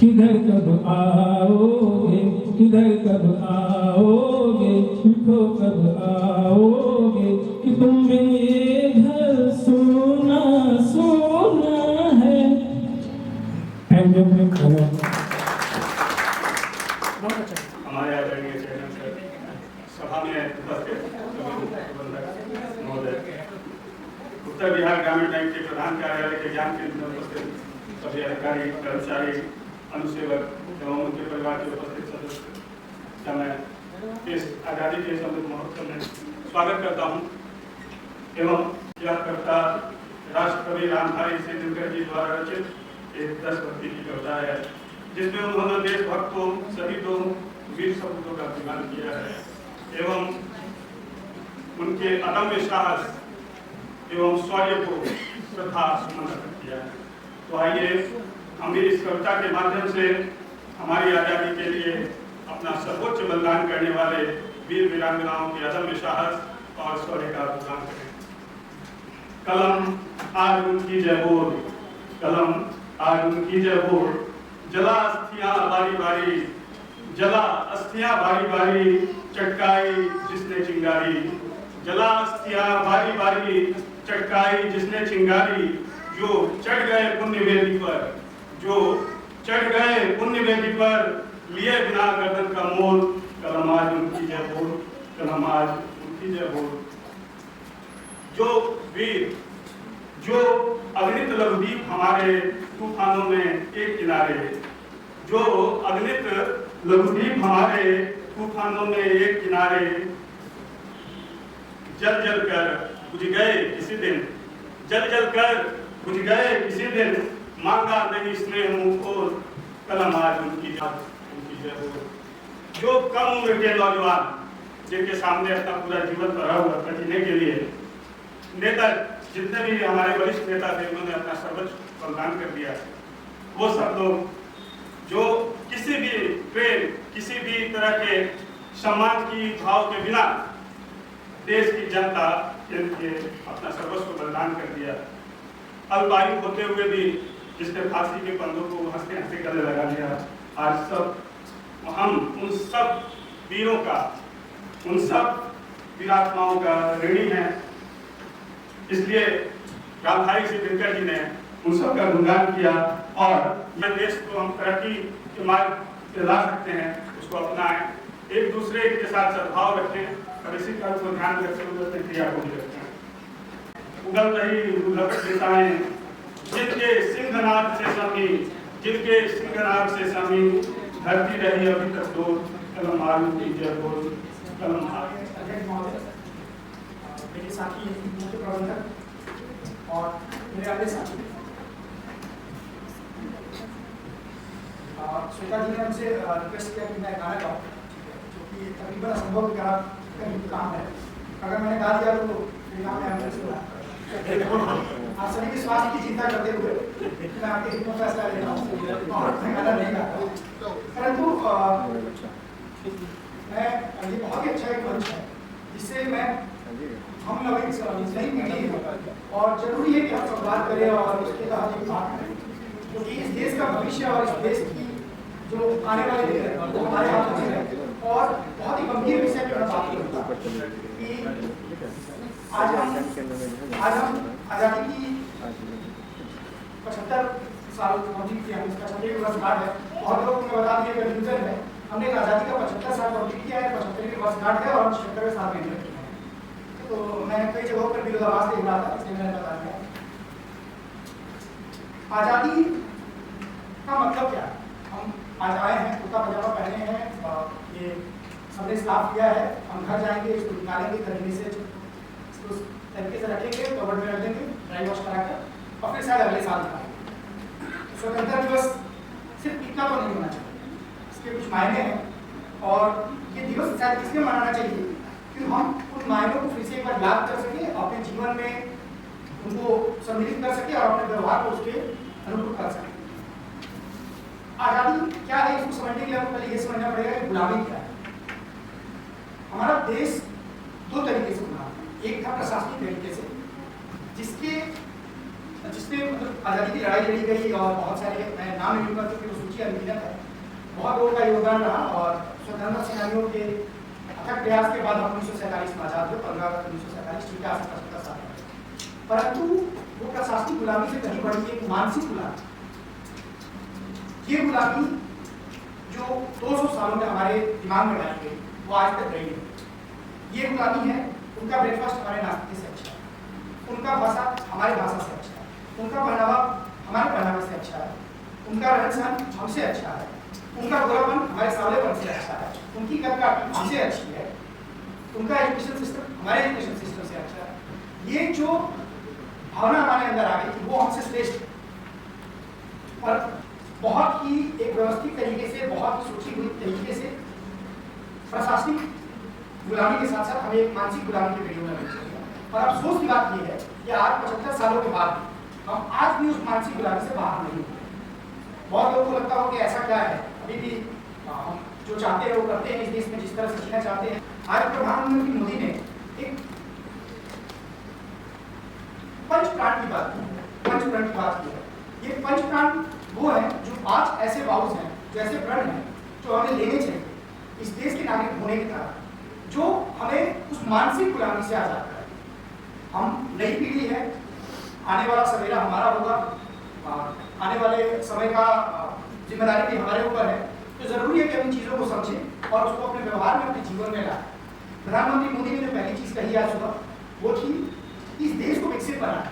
किधर कब आओगे, किधर कब आओगे, लिखो कब आओगे, कि तुम्हें ये घर सोना सोना है। हमारे आदरणीय चेयरमैन सर, सभा में उपस्थित महोदय, उत्तर बिहार ग्रामीण बैंक के प्रधान कार्यालय के ज्ञान केंद्र में उपस्थित सभी अधिकारी, कर्मचारी, अनुसेवक एवं उनके परिवार के उपस्थित सदस्य का मैं इस आज़ादी के अमृत महोत्सव में स्वागत करता हूं एवं यह कविता राष्ट्रकवि रामधारी सिंह दिनकर जी द्वारा रचित एक देशभक्ति की कविता है, जिसमें उन्होंने देशभक्तों, शहीदों, वीर सपूतों का अभिमान किया है एवं उनके अदम्य साहस एवं शौर्य को श्रद्धा सुमन अर्पित किया है। तो आइए हम भी इस कविता के माध्यम से हमारी आज़ादी के लिए अपना सर्वोच्च बलिदान करने वाले वीर वीरांगनाओं के अदम्य साहस और शौर्य का बलिदान करें। कलम आज उनकी जय बोल, कलम आज उनकी जय बोल, जला अस्थियां बारी बारी, जला अस्थियां बारी बारी, चटकाई जिसने चिंगारी, जला अस्थियां बारी बारी, चटकाई जिसने चिंगारी, जो चढ़ गए पुण्य वेदी पर, जो चढ़ गए पुण्य वेदी पर, लिए बिना गर्दन का मोल, कलम आज उनकी जय बोल, कलम आज उनकी जय बोल। जो वीर, जो अगणित लघुदीप हमारे तूफानों में एक किनारे, जो अगणित लघुदीप हमारे तूफानों में एक किनारे, जल जल कर बुझ गए किसी दिन, जल जल कर बुझ गए किसी दिन, मांगा नहीं स्नेह मुंह खोल, कलम आज उनकी जय बोल। जो कम उम्र के नौजवान जिनके सामने अपना पूरा जीवन भरा हुआ था जीने के लिए, नेता जितने भी हमारे वरिष्ठ नेता थे उन्होंने अपना सर्वोच्च बलिदान कर दिया। वो सब लोग जो किसी भी प्रेम, किसी भी तरह के सम्मान की भाव के बिना देश की जनता के लिए अपना सर्वस्व बलिदान कर दिया। अल्पायु होते हुए भी जिसने फांसी के फंदों को हंसते हंसते गले लगा दिया। आज सब हम उन सब वीरों का, उन सब वीरात्माओं का ऋणी हैं। इसलिए रामधारी सिंह दिनकर जी ने उन सब का गुणगान किया और यह देश को हम तरक्की के मार्ग पे ला सकते हैं, उसको अपनाएं, एक दूसरे के साथ सद्भाव रखें और इसी कार्य को ध्यान रखते हुए अपनी क्रिया को भी रखें। उगल रही लपट दिशाएं जिनके सिंहनाद से समी, जिनके सिंहनाद से समी, धरती रही अभी तक दो कलम आलू की जय बोल कलम अध्यक्ष महोदय, मेरे साथी मुख्य प्रबंधक और मेरे अन्य साथी, श्वेता जी ने हमसे रिक्वेस्ट किया कि मैं गाना गाऊँ, जो कि तकरीबन असंभव काम है। अगर मैंने गा दिया तो मेरे गाँव में एम्बुलेंस होगा। आप सभी के स्वास्थ्य की चिंता करते हुए मैं आपके हित में फैसला ले रहा हूँ और मैं गाना नहीं गाता, परंतु मैं ये बहुत ही अच्छा एक मंच है जिससे मैं हम लोग नई पीढ़ी है और जरूरी है कि हम संवाद करें और उसके तहत एक बात करें, क्योंकि इस देश का भविष्य और इस देश की जो आने वाले दिन है वो हमारे हाथ में है। और बहुत ही गंभीर विषय पर बात करूँगा कि आज हम आज़ादी की 75 साल कंप्लीट किया, इसका 75वीं वर्षगांठ है। बहुत लोग को बता दिए कंफ्यूजन है, हमने आज़ादी का 75 साल कंप्लीट किया है, 75वीं वर्षगांठ है और 76वें साल में किया है। तो मैं कई जगहों पर विरोधाभास देख रहा था, इसलिए मैंने बता दिया आज़ादी का मतलब क्या है। हम आज आए हैं, कुर्ता पजामा पहने हैं, ये हमने स्टाफ किया है, हम घर जाएंगे, इसको निकालेंगे तरीके से, इसको तरीके से रखेंगे, कवर्ड में रख देंगे, ड्राई वॉश करा कर और फिर शायद अगले साल निकालेंगे। स्वतंत्रता दिवस सिर्फ इतना तो नहीं होना चाहिए, इसके कुछ मायने हैं और ये दिवस शायद इसलिए मनाना चाहिए कि हम उन मायनों को फिर से एक बार याद कर सकें, अपने जीवन में उनको सम्मिलित कर सकें और अपने व्यवहार को उसके अनुरूप कर सकें। आज़ादी क्या है इसको समझने के लिए हमको पहले ये समझना पड़ेगा कि गुलामी क्या है। हमारा देश दो तरीके से बना, एक था प्रशासनिक तरीके से जिसमें मतलब आज़ादी की लड़ाई लड़ी गई और बहुत सारे, मैं नाम नहीं लूँगा क्योंकि वो सूची अनगिनत है, बहुत लोगों का योगदान रहा और स्वतंत्रता सेनानियों के अथक प्रयास के बाद हम 1947 में आज़ाद हुए, 15 अगस्त 1947, ठीक है, 75 साल। परंतु वो प्रशासनिक गुलामी से कहीं बड़ी एक मानसिक गुलामी, ये गुलामी जो 200 सालों में हमारे दिमाग में डाली गई वो आज तक रही है। ये गुलामी है, उनका ब्रेकफास्ट हमारे नाश्ते से अच्छा है, उनका भाषा हमारे भाषा से अच्छा है, उनका पहनावा हमारे पहनावे से अच्छा है, उनका रहन सहन हमसे अच्छा है, उनका गोरापन हमारे सावलेपन से अच्छा है, उनकी कदकाठी हमसे अच्छी है, उनका एजुकेशन सिस्टम हमारे एजुकेशन सिस्टम से अच्छा है। ये जो भावना हमारे अंदर आ गई कि वो हमसे श्रेष्ठ, पर बहुत ही एक व्यवस्थित तरीके से, बहुत ही सोची हुई तरीके से प्रशासनिक गुलामी के साथ साथ हमें एक मानसिक गुलामी के वीडियो में मिल चाहिए। और अफसोस की बात यह है कि आज 75 सालों के बाद हम आज भी उस मानसिक गुलामी से बाहर नहीं हुए। बहुत लोगों को लगता हो कि ऐसा क्या है, अभी भी हम जो चाहते हैं वो करते हैं, इस देश में जिस तरह से जीना चाहते हैं। आज प्रधानमंत्री मोदी ने एक पंचप्राण की बात की है। ये पंचप्राण वो है जो 5 ऐसे वाउज हैं, जो ऐसे प्रण हैं जो हमें लेने चाहिए इस देश के नागरिक होने की तरह, जो हमें उस मानसिक गुलामी से आजाद करे। हम नई पीढ़ी है, आने वाला सवेरा हमारा होगा, आने वाले समय का जिम्मेदारी भी हमारे ऊपर है, तो जरूरी है कि हम इन चीज़ों को समझें और उसको अपने व्यवहार में, अपने जीवन में लाएं। प्रधानमंत्री मोदी ने जो पहली चीज़ कही आज सुबह वो थी इस देश को विकसित बनाना।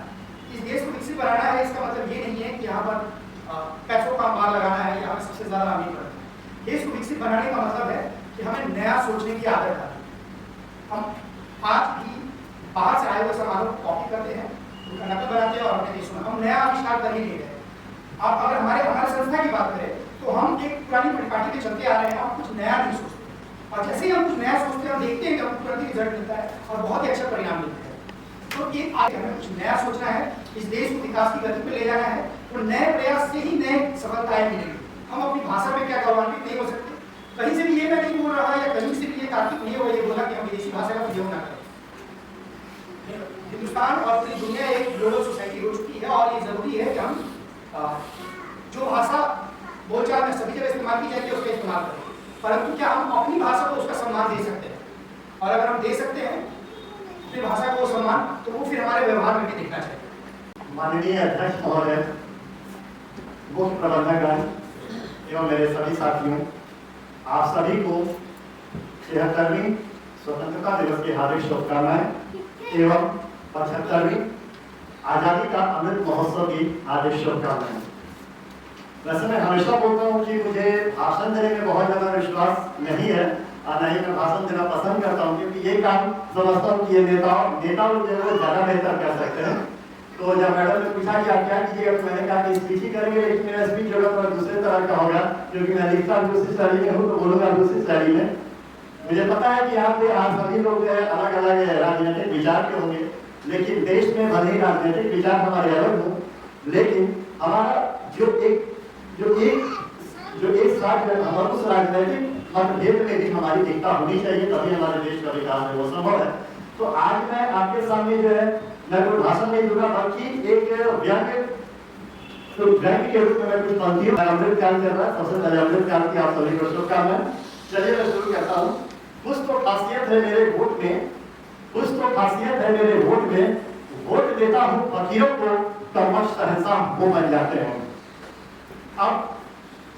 इस देश को विकसित बनाना है, इसका मतलब ये नहीं है कि यहाँ पर पैसों का माल लगाना है या हमें सबसे ज़्यादा अमीर करना है। देश को विकसित बनाने का मतलब है कि हमें नया सोचने की आदत है। हम आज भी बाहर से आए हुए सामानों को कॉपी करते हैं, उनका नकल बनाते हैं और अपने देश में हम नया आविष्कार कर ही नहीं रहे। अब अगर हमारे संस्था की बात करें तो हम एक पुरानी परिपाटी में चलते आ रहे हैं, हम कुछ नया नहीं सोचते। और जैसे ही हम कुछ नया सोचते हैं, हम देखते हैं कि हमको तुरंत रिजल्ट मिलता है और बहुत ही अच्छा परिणाम मिलता है। तो ये आज हमें कुछ नया सोचना है, इस देश को विकास की गति पे ले जाना है और नए प्रयास से ही नए सफलताएं मिलेंगी। हम अपनी भाषा में क्या गौरवान्वित नहीं हो सकते। कहीं से भी ये मैं नहीं बोल रहा या कहीं से भी ये कार्तिक नहीं हो ये बोला कि हम विदेशी भाषा का प्रयोग ना करें। हिंदुस्तान और पूरी दुनिया एक ग्लोबल सोसाइटी हो चुकी है और ये जरूरी है कि हम जो भाषा बोलचाल में सभी जगह इस्तेमाल की जाती है उसका इस्तेमाल करें, परंतु क्या हम अपनी भाषा को उसका सम्मान दे सकते हैं? और अगर हम दे सकते हैं अपनी भाषा को सम्मान, तो वो फिर हमारे व्यवहार में भी दिखना चाहिए। माननीय अध्यक्ष महोदय, मुख्य प्रबंधकगण एवं मेरे सभी साथियों, आप सभी को 76वीं स्वतंत्रता दिवस की हार्दिक शुभकामनाएं एवं 75वीं आज़ादी का अमृत महोत्सव की हार्दिक शुभकामनाएं। वैसे मैं हमेशा बोलता हूँ कि मुझे भाषण देने में बहुत ज़्यादा विश्वास नहीं है और ना ही मैं भाषण देना पसंद करता हूँ, क्योंकि ये काम समझता हूँ कि ये नेता लोग जो है वो ज़्यादा बेहतर कर सकते हैं। तो जब मैडम ने पूछा कि आप क्या कीजिएगा, तो मैंने कहा कि स्पीच ही करेंगे, लेकिन मेरा स्पीच जो है थोड़ा दूसरे तरह का होगा, क्योंकि मैं लिखता दूसरी शैली में हूँ तो बोलूँगा दूसरी शैली में। मुझे पता है कि यहाँ पे आप सभी लोग जो है अलग अलग राजनीतिक विचार के होंगे, लेकिन देश में भले ही राजनीतिक विचार हमारे अलग हों, लेकिन हमारा जो एक साथ है, हमारा उस राजनीतिक मतभेद में भी हमारी एकता होनी चाहिए, तभी हमारे देश का विकास है वो संभव है। तो आज मैं आपके सामने जो है मैं कोई भाषण नहीं दूंगा, बल्कि एक व्यंग्य के रूप में मैं कुछ पंक्तियों अमृत काल कर रहा है। सबसे पहले अमृत काल की आप सभी को शुभकामनाएं। चलिए मैं शुरू करता हूँ। कुछ तो खासियत है मेरे वोट में, कुछ तो खासियत है मेरे वोट में, वोट देता हूँ फकीरों को, कर्मठ शहंशाह वो बन जाते हैं। अब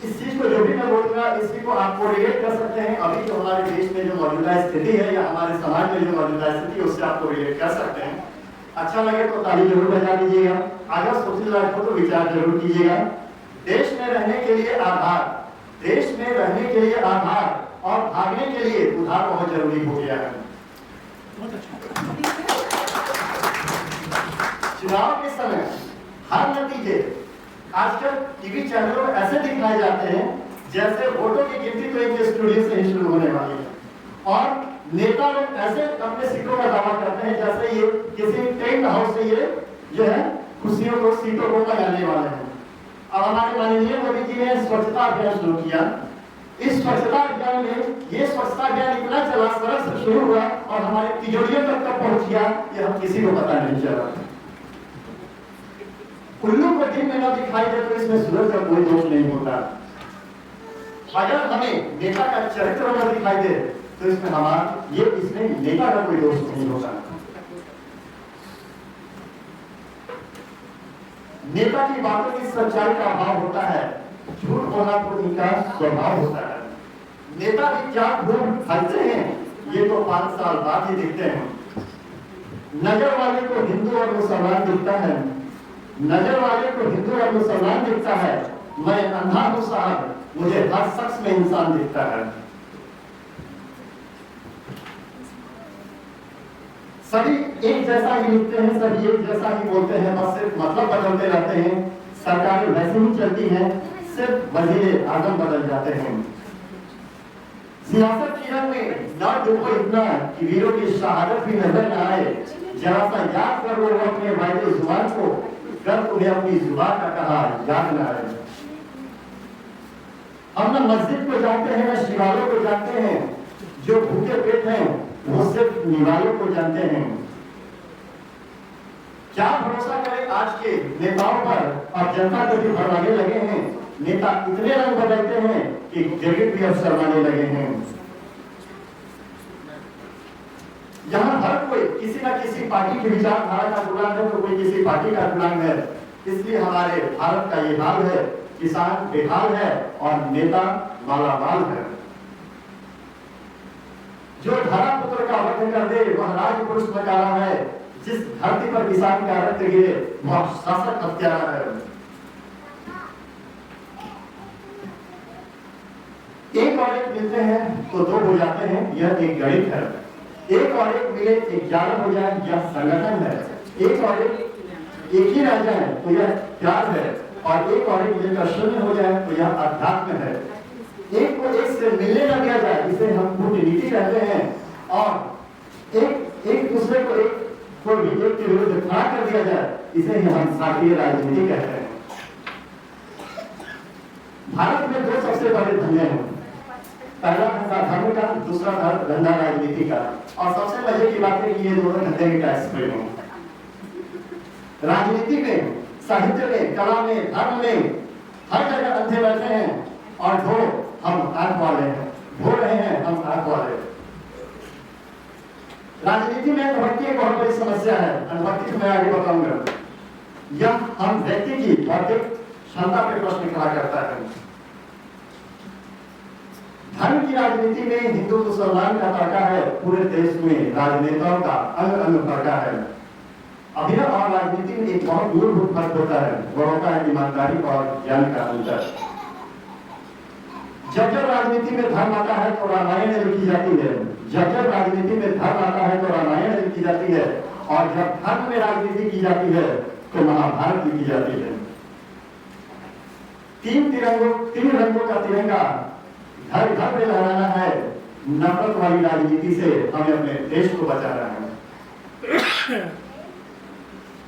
इस चीज को जो भी मैं बोलूंगा, इसी को आपको रिलेट कर सकते हैं अभी जो हमारे देश में जो मौजूदा स्थिति है या हमारे समाज में जो मौजूदा स्थिति है उससे आपको रिलेट कर सकते हैं। अच्छा लगे तो ताली जरूर बजा दीजिएगा, अगर सोचने लायक हो तो विचार जरूर कीजिएगा। देश में रहने के लिए आधार, देश में रहने के लिए आधार और भागने के लिए उधार बहुत जरूरी हो गया है। चुनाव के समय हर नतीजे आजकल टीवी चैनलों में ऐसे दिखाए जाते हैं जैसे वोटों की गिनती तो एक स्टूडियो से ही शुरू होने वाली है, और नेता लोग ऐसे अपने सीटों का दावा करते हैं जैसे ये किसी टेंट हाउस से ये जो है खुशियों को सीटों को लगाने वाले हैं। अब हमारे माननीय मोदी जी ने स्वच्छता अभियान शुरू किया। इस स्वच्छता अभियान में ये स्वच्छता अभियान इतना चला, सड़क से शुरू हुआ और हमारे तिजोरियों तक कब पहुंच गया ये हम किसी को पता नहीं चला। उल्लू को दिन में न दिखाई दे तो इसमें सूरज का कोई दोष नहीं होता। अगर हमें नेता का चरित्र न दिखाई दे तो इसमें नेता का कोई दोष नहीं होता। नेता की बातों की सच्चाई का अभाव होता है, झूठ बोलना तो इनका स्वभाव होता है। नेता भी क्या खूब खाते हैं ये तो 5 साल बाद ही दिखते हैं। नजर वाले को हिंदू और मुसलमान दिखता है, नजर वाले को हिंदू और मुसलमान दिखता है, मैं अंधा हूं साहब, मुझे हर शख्स में इंसान दिखता है। सभी एक जैसा ही लिखते हैं, सभी एक जैसा ही बोलते हैं, बस सिर्फ मतलब बदलते रहते हैं। सरकारें वैसे ही चलती हैं, सिर्फ वजीर आजम बदल जाते हैं। सियासत की रंग में ना डूबो इतना कि वीरों की शहादत भी नजर न आए। जरा सा याद कर लो अपने वायदे जुबान को, कर तुम्हें अपनी जुबान का कहा याद न आए। हम ना मस्जिद को जानते हैं, ना शिवालों को जानते हैं, जो भूखे पेट हैं वो सिर्फ निवालों को जानते हैं। क्या भरोसा करें आज के नेताओं पर, और जनता को भी भरमाने लगे हैं। नेता इतने रंग बदलते हैं कि जगत भी अब शर्माने लगे हैं। यहाँ हर कोई किसी न किसी पार्टी की विचारधारा का गुलाम है तो कोई किसी पार्टी का गुलाम है। इसलिए हमारे भारत का ये हाल है, किसान बेहाल है और नेता मालामाल है। जो धरा पुत्र का वध कर दे वह राजपुरुष नकारा है, जिस धरती पर किसान का रक्त गिरे वह शासक हत्यारा है। एक और एक मिलते हैं तो 2 हो जाते हैं, यह एक गणित है। एक और एक मिले 11 हो जाए यह संगठन है। एक और एक ही रह जाए तो यह प्यार है, और एक और एक मिलकर 0 हो जाए तो यह अध्यात्म है। एक को एक से मिलने न दिया जाए इसे हम कूटनीति कहते हैं, और एक दूसरे को एक के विरुद्ध खड़ा कर दिया जाए इसे ही हम शास्त्रीय राजनीति कहते हैं। भारत में 2 सबसे बड़े धंधे हैं, पहला धंधा धर्म का, दूसरा धंधा राजनीति का। और सबसे मजे की बात है कि ये दोनों धंधे के टैक्स फ्री हैं। राजनीति में, साहित्य में, कला में, धर्म में हर जगह अंधे बैठे हैं और ढो हम आंख वाले हैं, ढो रहे हैं हम आंख वाले। राजनीति में अनुभक्ति एक बहुत बड़ी समस्या है। अनुभक्ति को मैं आगे बताऊंगा। यह हम व्यक्ति की बौद्धिक क्षमता पर प्रश्न खड़ा करता है। धर्म की राजनीति में हिंदू मुसलमान का तड़का है, पूरे देश में राजनेताओं का अंग अंग तड़का है। अभिनव और राजनीति में एक बहुत मूलभूत फर्क होता है, वो होता है ईमानदारी और ज्ञान का अंतर। जब जब राजनीति में धर्म आता है तो रामायण लिखी जाती है, जब जब राजनीति में धर्म आता है तो रामायण लिखी जाती है, और जब धर्म में राजनीति की जाती है तो महाभारत लिखी जाती है। तीन रंगों का तिरंगा घर घर में लहराना है, नफरत वाली राजनीति से हमें अपने देश को बचाना है।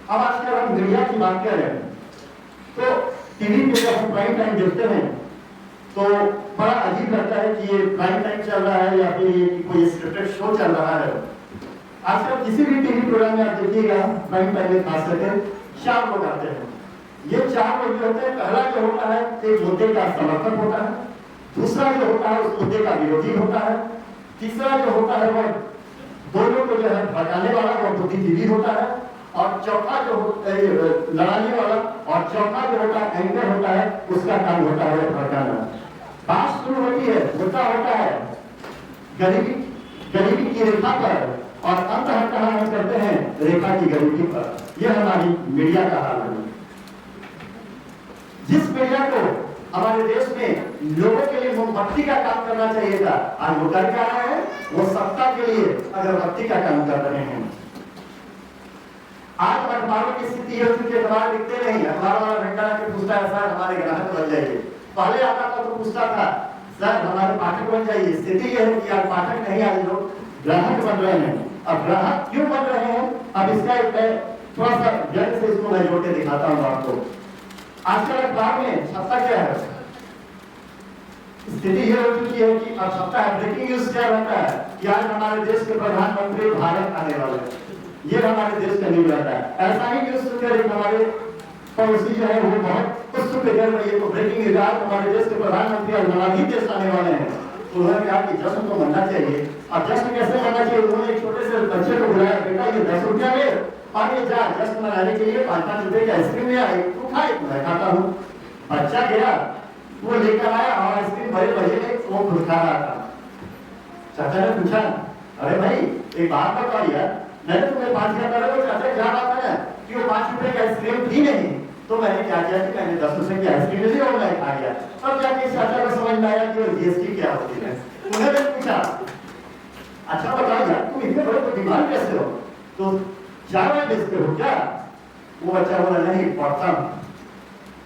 अब आजकल हम मीडिया की बात करें तो टीवी पे जब हम प्राइम टाइम देखते हैं तो बड़ा अजीब लगता है कि ये प्राइम टाइम चल रहा है या फिर कोई स्क्रिप्टेड शो चल रहा है। आजकल किसी भी टीवी प्रोग्राम में आप देखिएगा प्राइम टाइम में खास करके 4 लोग आते हैं। ये 4 लोग जो होते हैं, पहला जो होता है एक मुद्दे का समर्थक होता है, दूसरा जो होता है उस मुद्दे का विरोधी होता है, तीसरा जो होता है वो दोनों को जो है भड़काने वाला वो बुद्धिजीवी होता है, और चौथा जो लड़ाने वाला और चौथा जो होता है एंकर होता है, उसका काम होता है भड़काना। बात शुरू होती है, मुद्दा होता है गरीबी की रेखा पर, और अंत हम करते हैं रेखा की गरीबी पर। यह हमारी मीडिया का हाल है। जिस मीडिया को हमारे देश में लोगों के लिए मोमबत्ती का काम करना चाहिए था, आज वो कर क्या रहे हैं, वो सत्ता के लिए अगरबत्ती का काम कर रहे हैं। आज अखबारों की स्थिति है कि अखबार लिखते नहीं, अखबार वाला घंटा के पूछता है सर हमारे ग्राहक बन जाइए। पहले आता था तो पूछता था सर हमारे पाठक बन जाइए। स्थिति यह है कि आज पाठक नहीं, आज लोग ग्राहक बन रहे हैं। अब ग्राहक क्यों बन रहे हैं, अब इसका एक थोड़ा सा जल्द से इसको मैं जोड़ के दिखाता हूँ आपको। आजकल अखबार में छपता क्या है, स्थिति यह हो चुकी है कि अब छपता है ब्रेकिंग न्यूज क्या रहता है कि आज हमारे देश के प्रधानमंत्री भारत आने वाले हैं, ये हमारे देश का न्यूज रहता है। ऐसा ही न्यूज सुनकर एक हमारे पड़ोसी जो है वो बहुत उत्सुक है कि ये तो ब्रेकिंग न्यूज है, हमारे देश के प्रधानमंत्री आज हमारे देश आने वाले हैं। तो उन्होंने कहा कि जश्न तो मनना चाहिए। अब जश्न कैसे मनना चाहिए, उन्होंने एक छोटे से बच्चे को बुलाया, बेटा ये 10 रुपया ले और ये जा जश्न मनाने के लिए 5-5 रुपए की आइसक्रीम ले आए, तू खाए, मैं खाता हूँ। बच्चा गया, वो लेकर आया और आइसक्रीम बड़े बजे में वो खुद खा रहा था। चाचा ने पूछा अरे भाई एक बात बता यार, मैंने तुम्हें 5 रुपया करा, वो चाचा क्या बात है ना कि वो 5 रुपए की आइसक्रीम थी नहीं, तो मैंने क्या किया कि मैंने 10 रुपए की आइसक्रीम ले ली और मैं खा गया। तब जाके चाचा को समझ में आया कि जीएसटी क्या होती है। उन्होंने पूछा अच्छा बताओ यार तुम इतने बड़े बुद्धिमान कैसे हो, तो चावल बेचते हो क्या? वो बच्चा बोला नहीं पढ़ता हूं।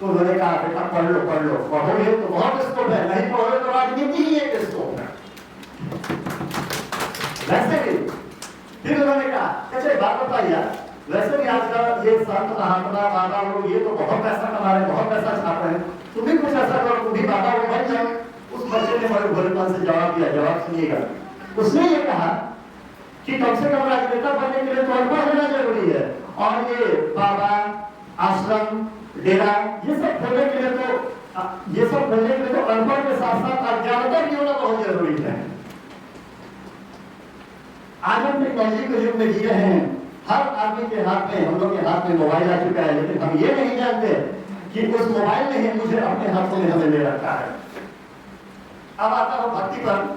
तो उन्होंने कहा बेटा पढ़ लो पढ़ोगे तो बहुत स्कोप है, नहीं पढ़ोगे तो राजनीति ही एक स्कोप है। वैसे भी फिर उन्होंने कहा अच्छा बात बताइए, वैसे भी आजकल ये संत महात्मा बाबा लोग ये तो बहुत पैसा कमा रहे हैं, बहुत पैसा छाप रहे हैं, तुम भी कुछ ऐसा करो, तुम भी बाबा वो बन जाओ। उस बच्चे ने बड़े भोलेपन से जवाब दिया, जवाब सुनिएगा। उसने ये कहा कि कम से कम राजनेता बनने के लिए तो अनुभव होना जरूरी है, और ये बाबा आश्रम डेरा ये सब खोलने के लिए तो अनुभव के साथ साथ अज्ञानता भी होना बहुत जरूरी है। आज हम टेक्नोलॉजी के युग में जी रहे हैं, हर आदमी के हाथ में, हम लोग के हाथ में मोबाइल आ चुका है, लेकिन हम ये नहीं जानते कि उस मोबाइल ने ही मुझे अपने हाथों में हमें ले रखा है। अब आता हूं भक्ति पर।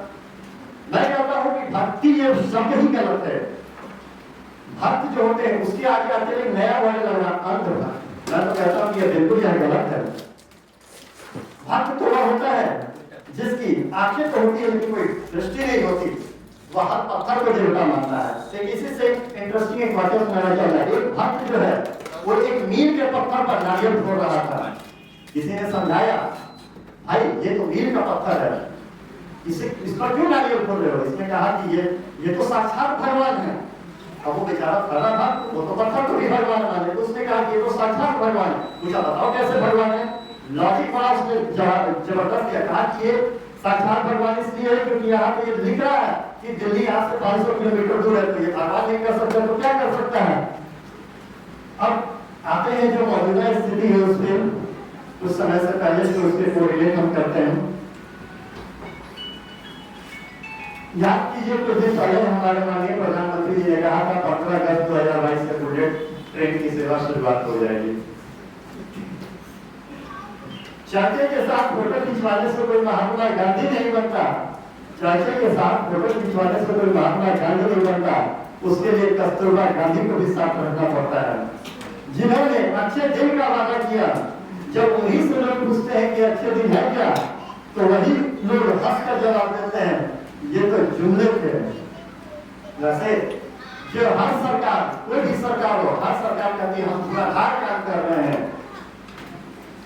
मैं कहता हूं कि भक्ति ये शब्द ही गलत है। भक्त जो होते हैं उसके आगे आते हैं नया वर्ड लगना अंत भक्त। मैं तो कहता हूं कि ये बिल्कुल यह गलत है। भक्त तो वह होता है जिसकी आंखें तो होती है लेकिन कोई दृष्टि नहीं होती, वह हर पत्थर को देवता मानता है। इसी से इंटरेस्टिंग एक वाक्य सुनाना चाहता है। एक भक्त जो है वो एक मील के पत्थर पर नारियल फोड़ रहा था। किसी ने समझाया भाई ये तो मील का पत्थर है, इस पर क्यों नारियल फोड़ रहे हो? इसने कहा कि ये तो साक्षात भगवान है। अब वो बेचारा खड़ा था, वो तो पत्थर को भी भगवान माने, तो उसने कहा कि ये तो साक्षात भगवान है। पूछा बताओ कैसे भगवान है? लॉजिक बड़ा उसने जबरदस्त किया, कहा कि ये साक्षात भगवान इसलिए है क्योंकि यहाँ पे ये लिख रहा है कि दिल्ली यहाँ से 500 किलोमीटर दूर है, तो ये भगवान नहीं कर सकता तो क्या कर सकता है? अब आते हैं जो मौजूदा स्थिति है उसमें कुछ समय से पहले जो उसके कोरिलेट हम करते हैं। याद कीजिए कुछ दिन पहले हमारे माननीय प्रधानमंत्री जी ने कहा था 15 अगस्त 2022 से बुलेट ट्रेन की सेवा शुरुआत हो जाएगी। चाचे के साथ फोटो खिंचवाने से कोई महात्मा गांधी नहीं बनता, चाचे के साथ फोटो खिंचवाने से कोई महात्मा गांधी नहीं बनता। उसके लिए कस्तूरबा गांधी को भी साथ रखना पड़ता है, जिन्होंने अच्छे दिन का वादा किया। जब उन्हीं से लोग पूछते हैं कि अच्छे दिन है क्या, तो वही लोग हंसकर जवाब देते हैं ये तो जुमले थे। वैसे जो हर सरकार, कोई भी सरकार हो, हर सरकार कहती है हम धुआंधार काम कर रहे हैं,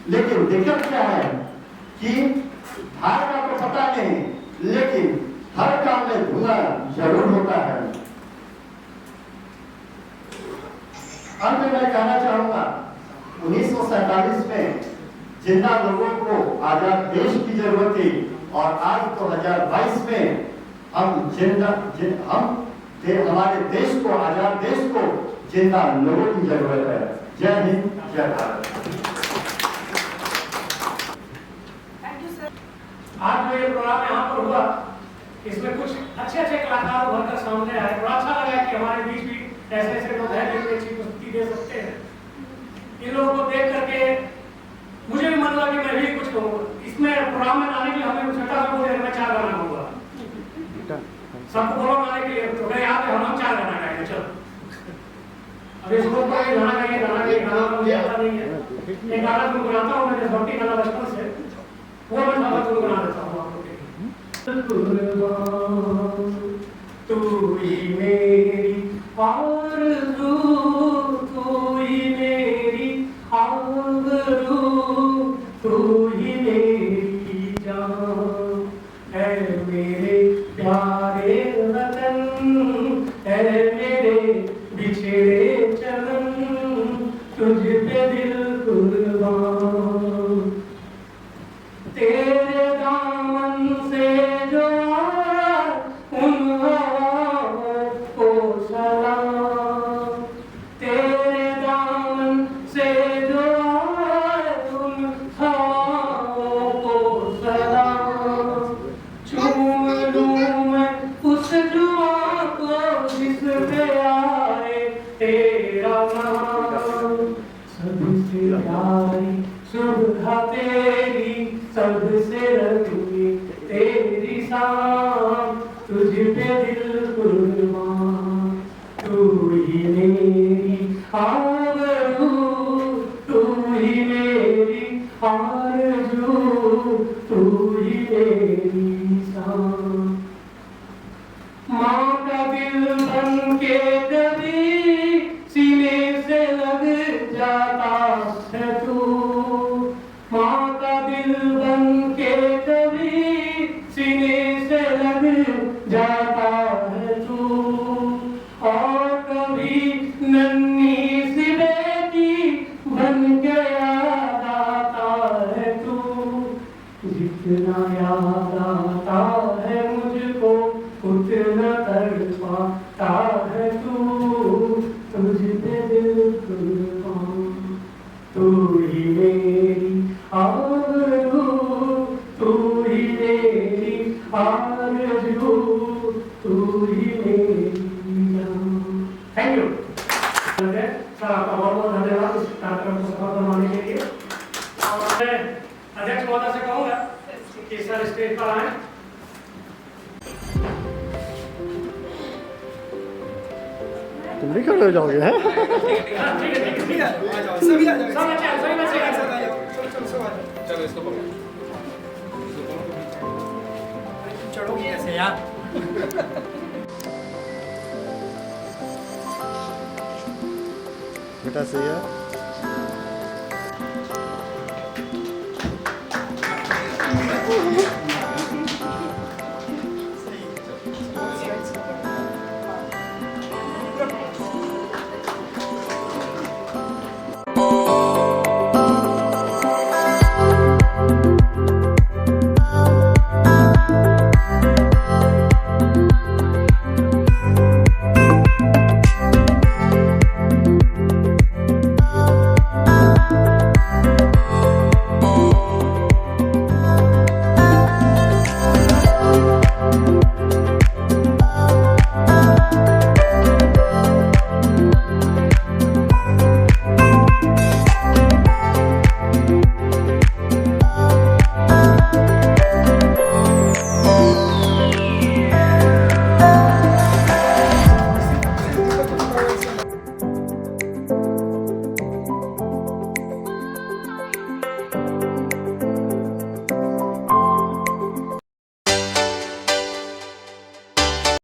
लेकिन दिक्कत क्या है कि धार का तो पता नहीं, लेकिन हर काम में धुआं जरूर होता है। अंत में मैं कहना चाहूंगा 1947 में जिंदा लोगों को आजाद देश की जरूरत थी, और आज 2022 में हमारे देश को, आजाद देश को जिंदा लोगों की जरूरत है। जय हिंद, जय भारत। आज जो ये प्रोग्राम यहाँ पर हुआ, इसमें कुछ अच्छे कलाकार उभर कर सामने आए। बड़ा अच्छा लगा कि हमारे बीच भी ऐसे लोग हैं जो अच्छी प्रस्तुति दे सकते हैं। इन लोगों को देख करके मुझे भी मन हुआ कि मैं भी कुछ कहूँ। इसमें प्रोग्राम में आने के लिए हमें छोटा सा बोले मैं 4 गाना गाऊंगा, सबको बोलो गाने के लिए, तो मैं यहाँ पे हम 4 गाना गाएंगे। चलो अब इस लोग को गाना मुझे आता नहीं है। एक गाना गुनगुनाता हूँ मैं, देशभक्ति गाना बचपन से, वो मैं सारा गुनगुना देता हूँ आप लोग के लिए। तू ही मेरी आरज़ू, तू ही मेरी आबरू, तू ही मेरी जान, है मेरे प्यारे वतन, है मेरे बिछड़े चमन, तुझ पे दिल कुर्बान। तेरे दामन से जो उन हवाओं को सलाम, तेरे दामन से जो उन हवाओं को सलाम। चूम लूं मैं उस दुआ को जिस पे आए तेरा नाम, सबसे प्यारी सुबह तेरी, सबसे रंगी तेरी शाम, तुझ पे दिल कुर्बान। तू ही मेरी आबरू, तू ही मेरी आरज़ू, तू ही मेरी शान। माँ का दिल बन के कभी सीने से लग जाता है तू, माँ का दिल बन के कभी सीने से लग जाता है तू, और कभी नन्ही सी बेटी बन के याद आता है तू। जितना याद आता है मुझको उतना तड़पाता है तू, तुझ पे दिल कुर्बान। तू ही मेरी आबरू, तू ही मेरी आरज़ू, तू ही मेरी जान। थैंक यू सर, आपका बहुत बहुत धन्यवाद इस कार्यक्रम को सफल बनाने के लिए। और मैं अध्यक्ष महोदय से कहूँगा कि सर स्टेज पर आए। तुम भी खड़े हो जाओगे हैं? सभी आ जाओ। चलो इसको पकड़ो। चढ़ोगे कैसे यार? बेटा सही है।